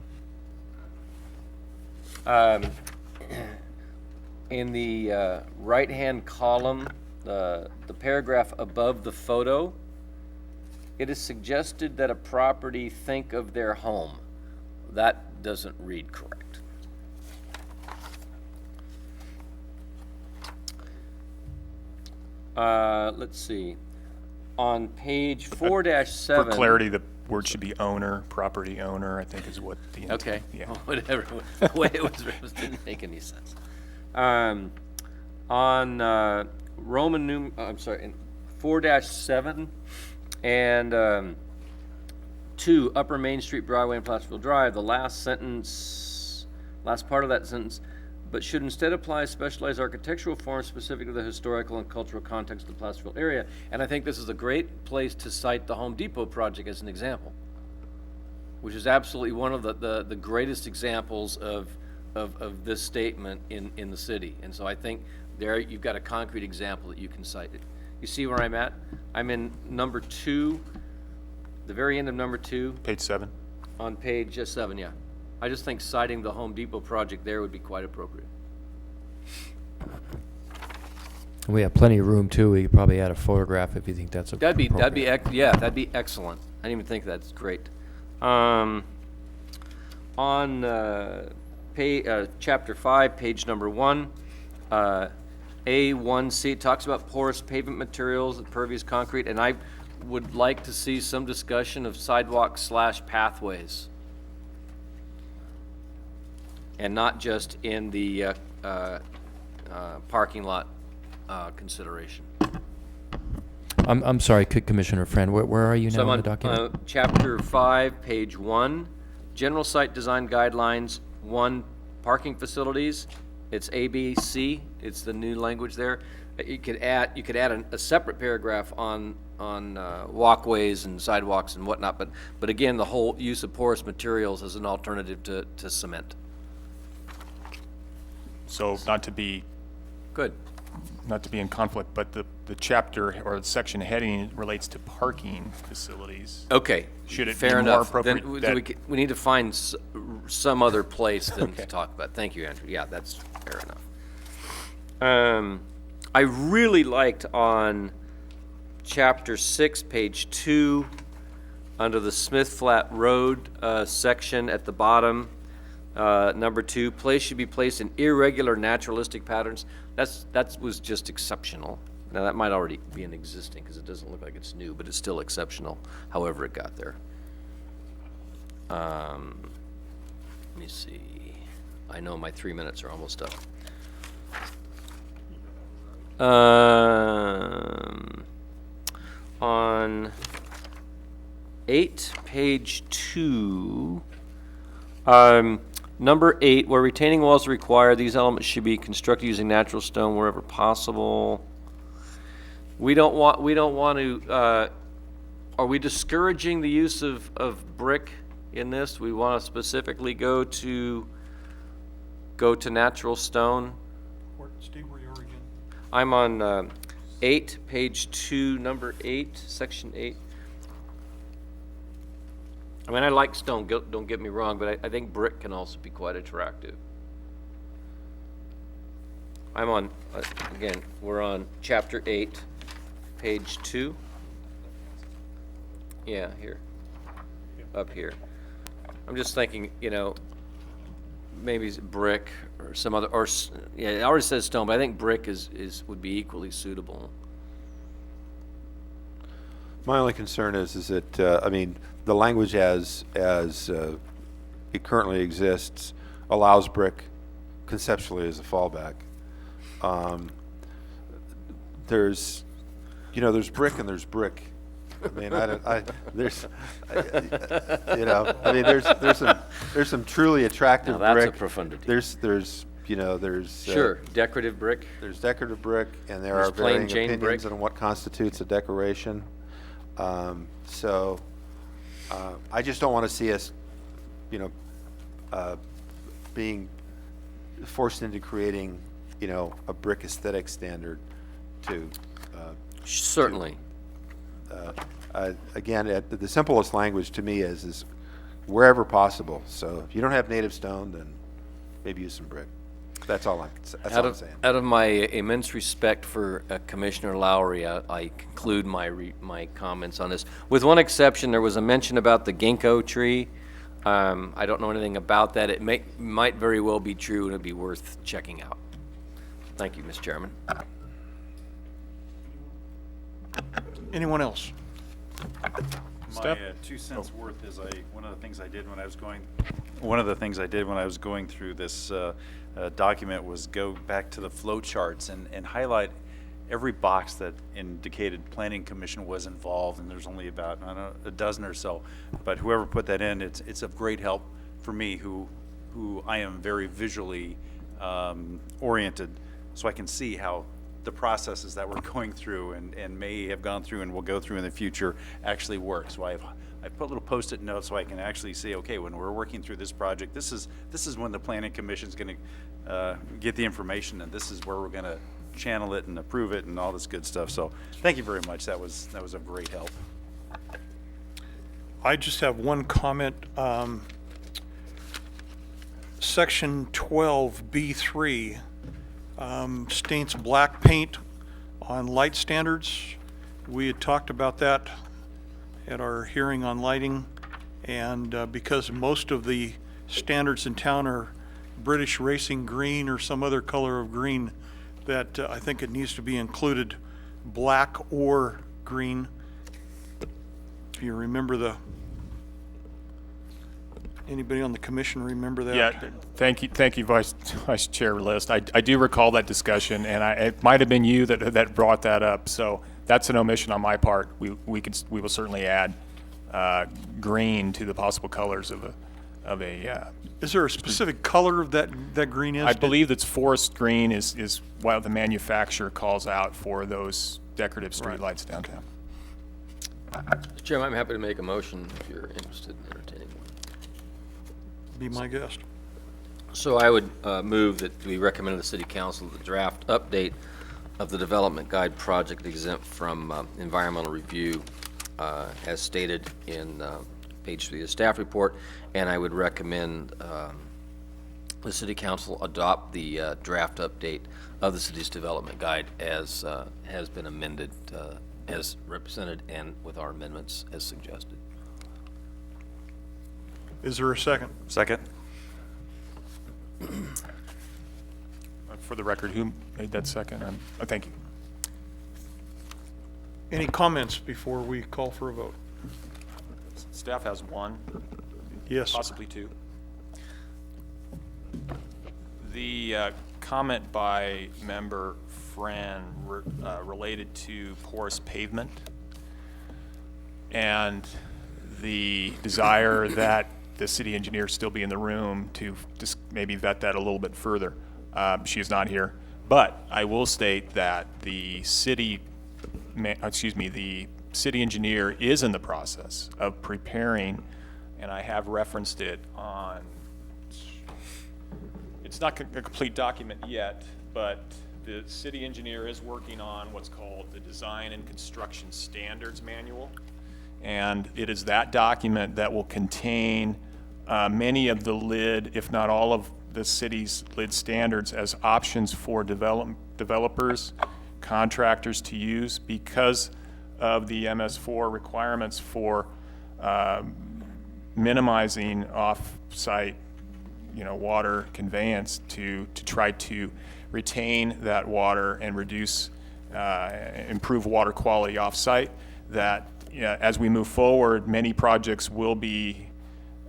In the right-hand column, the paragraph above the photo, it is suggested that a property think of their home. That doesn't read correct. Let's see. On page 4-7. For clarity, the word should be owner, property owner, I think is what the intent. Okay. Yeah. Whatever. The way it was didn't make any sense. On in 4-7 and 2, Upper Main Street, Broadway, and Placerville Drive, the last part of that sentence, but should instead apply specialized architectural forms specific to the historical and cultural context of the Placerville area. And I think this is a great place to cite the Home Depot project as an example, which is absolutely one of the greatest examples of this statement in the city. And so I think there you've got a concrete example that you can cite it. You see where I'm at? I'm in number 2, the very end of number 2. Page 7. On page 7, yeah. I just think citing the Home Depot project there would be quite appropriate. We have plenty of room too. We could probably add a photograph if you think that's appropriate. That'd be excellent. I didn't even think that's great. On chapter 5, page number 1, A1C, it talks about porous pavement materials, impervious concrete, and I would like to see some discussion of sidewalks/pathways. And not just in the parking lot consideration. I'm sorry, Commissioner Friend, where are you So now I'm in the document? on chapter 5, page 1, general site design guidelines, 1, parking facilities. It's ABC. It's the new language there. You could add a separate paragraph on walkways and sidewalks and whatnot. But again, the whole use of porous materials as an alternative to cement. So not to be Good. in conflict, but the chapter or the section heading relates to parking facilities. Okay. Should it be fair more enough. appropriate Then that- we need to find some other place than to talk about. Thank you, Andrew. Yeah, that's fair enough. I really liked on chapter 6, page 2, under the Smith Flat Road section at the bottom, number 2, place should be placed in irregular naturalistic patterns. That was just exceptional. Now that might already be an existing because it doesn't look like it's new, but it's still exceptional. However it got there. Let me see. I know my 3 minutes are almost up. On 8, page 2. Number 8, where retaining walls are required, these elements should be constructed using natural stone wherever possible. We don't want to, are we discouraging the use of brick in this? We want to specifically go to natural stone. Steve, where you are again? I'm on 8, page 2, number 8, section 8. I mean, I like stone, don't get me wrong, but I think brick can also be quite attractive. I'm on, again, we're on chapter 8, page 2. Yeah, here, up here. I'm just thinking, maybe it's brick or some other, yeah, it already says stone, but I think brick would be equally suitable. My only concern is that, I mean, the language as it currently exists allows brick conceptually as a fallback. There's brick and there's brick. I mean, there's some truly attractive Now, that's brick. a profundity. There's Sure, decorative brick. There's decorative brick, and there There's are plain varying Jane opinions brick. on what constitutes a decoration. I just don't want to see us, being forced into creating, a brick aesthetic standard to. Certainly. Again, the simplest language to me is wherever possible. So if you don't have native stone, then maybe use some brick. That's all I'm saying. Out of my immense respect for Commissioner Lowry, I conclude my comments on this. With one exception, there was a mention about the ginkgo tree. I don't know anything about that. It might very well be true, and it'd be worth checking out. Thank you, Mr. Chairman. Anyone else? My 2 cents worth is one of the things I did when I was going through this document was go back to the flow charts and highlight every box that indicated Planning Commission was involved, and there's only about, I don't know, a dozen or so. But whoever put that in, it's of great help for me, who I am very visually oriented, so I can see how the processes that we're going through and may have gone through and will go through in the future actually work. So I put little post-it notes so I can actually see, okay, when we're working through this project, this is when the Planning Commission is going to get the information, and this is where we're going to channel it and approve it and all this good stuff. So thank you very much. That was a great help. I just have one comment. Section 12B3 states black paint on light standards. We had talked about that at our hearing on lighting, and because most of the standards in town are British racing green or some other color of green, that I think it needs to be included, black or green. If you remember anybody on the commission remember that? Yeah, thank you, Vice Chair List. I do recall that discussion, and it might have been you that brought that up. So that's an omission on my part. We will certainly add green to the possible colors of a. Is there a specific color of that green is? I believe that's forest green is what the manufacturer calls out for those decorative streetlights downtown. Mr. Chairman, I'm happy to make a motion if you're interested in entertaining one. Be my guest. So I would move that we recommend to the City Council the draft update of the Development Guide project exempt from environmental review as stated in page 3 of the staff report, and I would recommend the City Council adopt the draft update of the city's Development Guide as has been amended as represented and with our amendments as suggested. Is there a second? Second. For the record, who made that second? Thank you. Any comments before we call for a vote? Staff has one, Yes. possibly two. The comment by member Fran related to porous pavement and the desire that the city engineer still be in the room to just maybe vet that a little bit further. She is not here, but I will state that the city engineer is in the process of preparing, and I have referenced it on, it's not a complete document yet, but the city engineer is working on what's called the Design and Construction Standards Manual. And it is that document that will contain many of the LID, if not all of the city's LID standards as options for developers, contractors to use because of the MS4 requirements for minimizing off-site, water conveyance to try to retain that water and reduce, improve water quality off-site. That as we move forward, many projects will be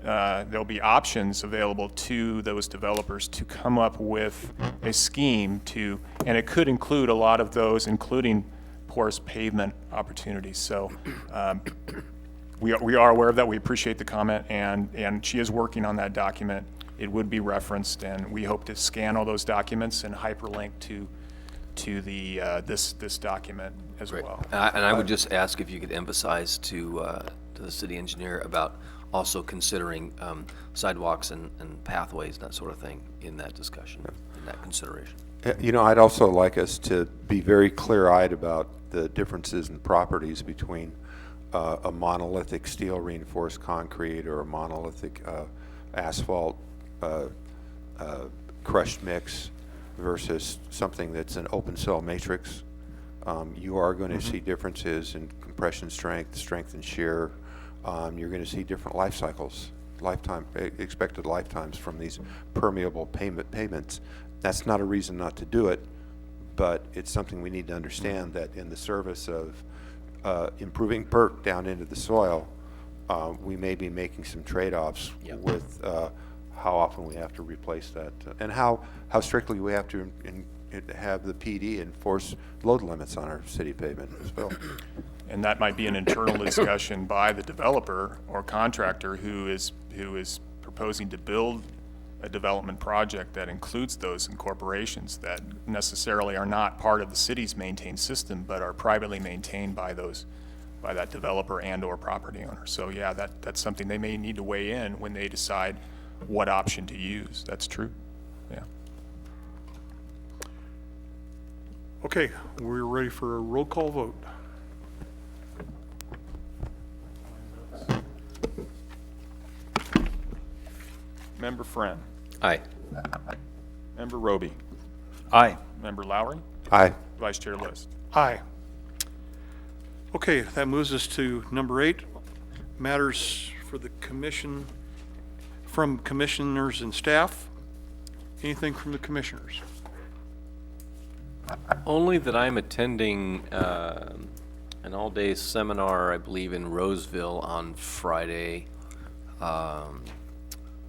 there'll be options available to those developers to come up with a scheme to, and it could include a lot of those, including porous pavement opportunities. So we are aware of that. We appreciate the comment, and she is working on that document. It would be referenced, and we hope to scan all those documents and hyperlink to the this document as well. And I would just ask if you could emphasize to the city engineer about also considering sidewalks and pathways and that sort of thing in that discussion, in that consideration. You know, I'd also like us to be very clear-eyed about the differences in properties between a monolithic steel reinforced concrete or a monolithic asphalt crushed mix versus something that's an open cell matrix. You are going to see differences in compression strength, strength and shear. You're going to see different life cycles, expected lifetimes from these permeable pavements. That's not a reason not to do it, but it's something we need to understand, that in the service of improving perk down into the soil, we may be making some trade-offs with how often we have to replace that, and how strictly we have to have the PD enforce load limits on our city pavement as well. And that might be an internal discussion by the developer or contractor who is proposing to build a development project that includes those incorporations that necessarily are not part of the city's maintained system, but are privately maintained by that developer and or property owner. So yeah, that's something they may need to weigh in when they decide what option to use. That's true. Yeah. Okay, we're ready for a roll call vote. Member Friend. Aye. Member Roby. Aye. Member Lowry. Aye. Vice Chair List. Aye. Okay, that moves us to number 8, matters for the commission, from commissioners and staff. Anything from the commissioners? Only that I'm attending an all-day seminar, I believe, in Roseville on Friday.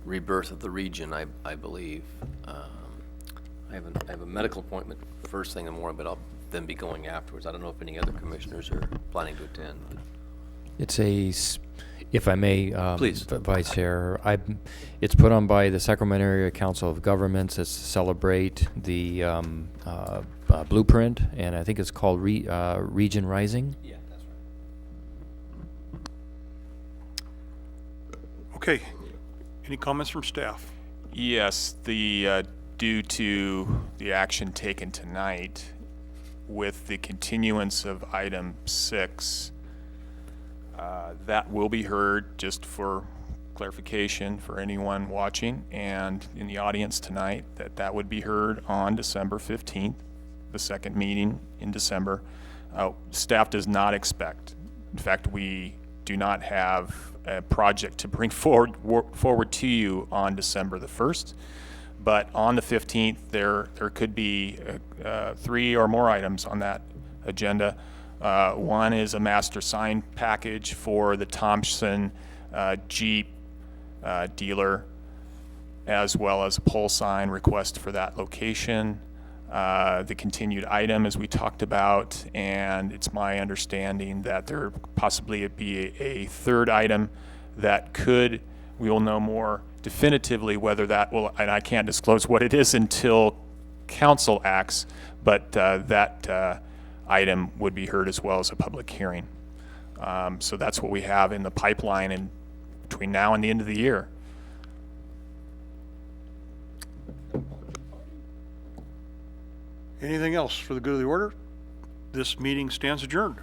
Rebirth of the region, I believe. I have a medical appointment first thing in the morning, but I'll then be going afterwards. I don't know if any other commissioners are planning to attend. It's if I may, Please. Vice Chair, it's put on by the Sacramento Area Council of Governments. It's to celebrate the blueprint, and I think it's called Region Rising. Yeah, that's right. Okay, any comments from staff? Yes, due to the action taken tonight with the continuance of item 6, that will be heard, just for clarification for anyone watching and in the audience tonight, that would be heard on December 15th, the second meeting in December. Staff does not expect, in fact, we do not have a project to bring forward to you on December the 1st. But on the 15th, there could be 3 or more items on that agenda. One is a master sign package for the Thompson Jeep dealer, as well as a pole sign request for that location. The continued item, as we talked about, and it's my understanding that there possibly be a third item that we will know more definitively whether that will, and I can't disclose what it is until council acts, but that item would be heard as well as a public hearing. So that's what we have in the pipeline in between now and the end of the year. Anything else for the good of the order? This meeting stands adjourned.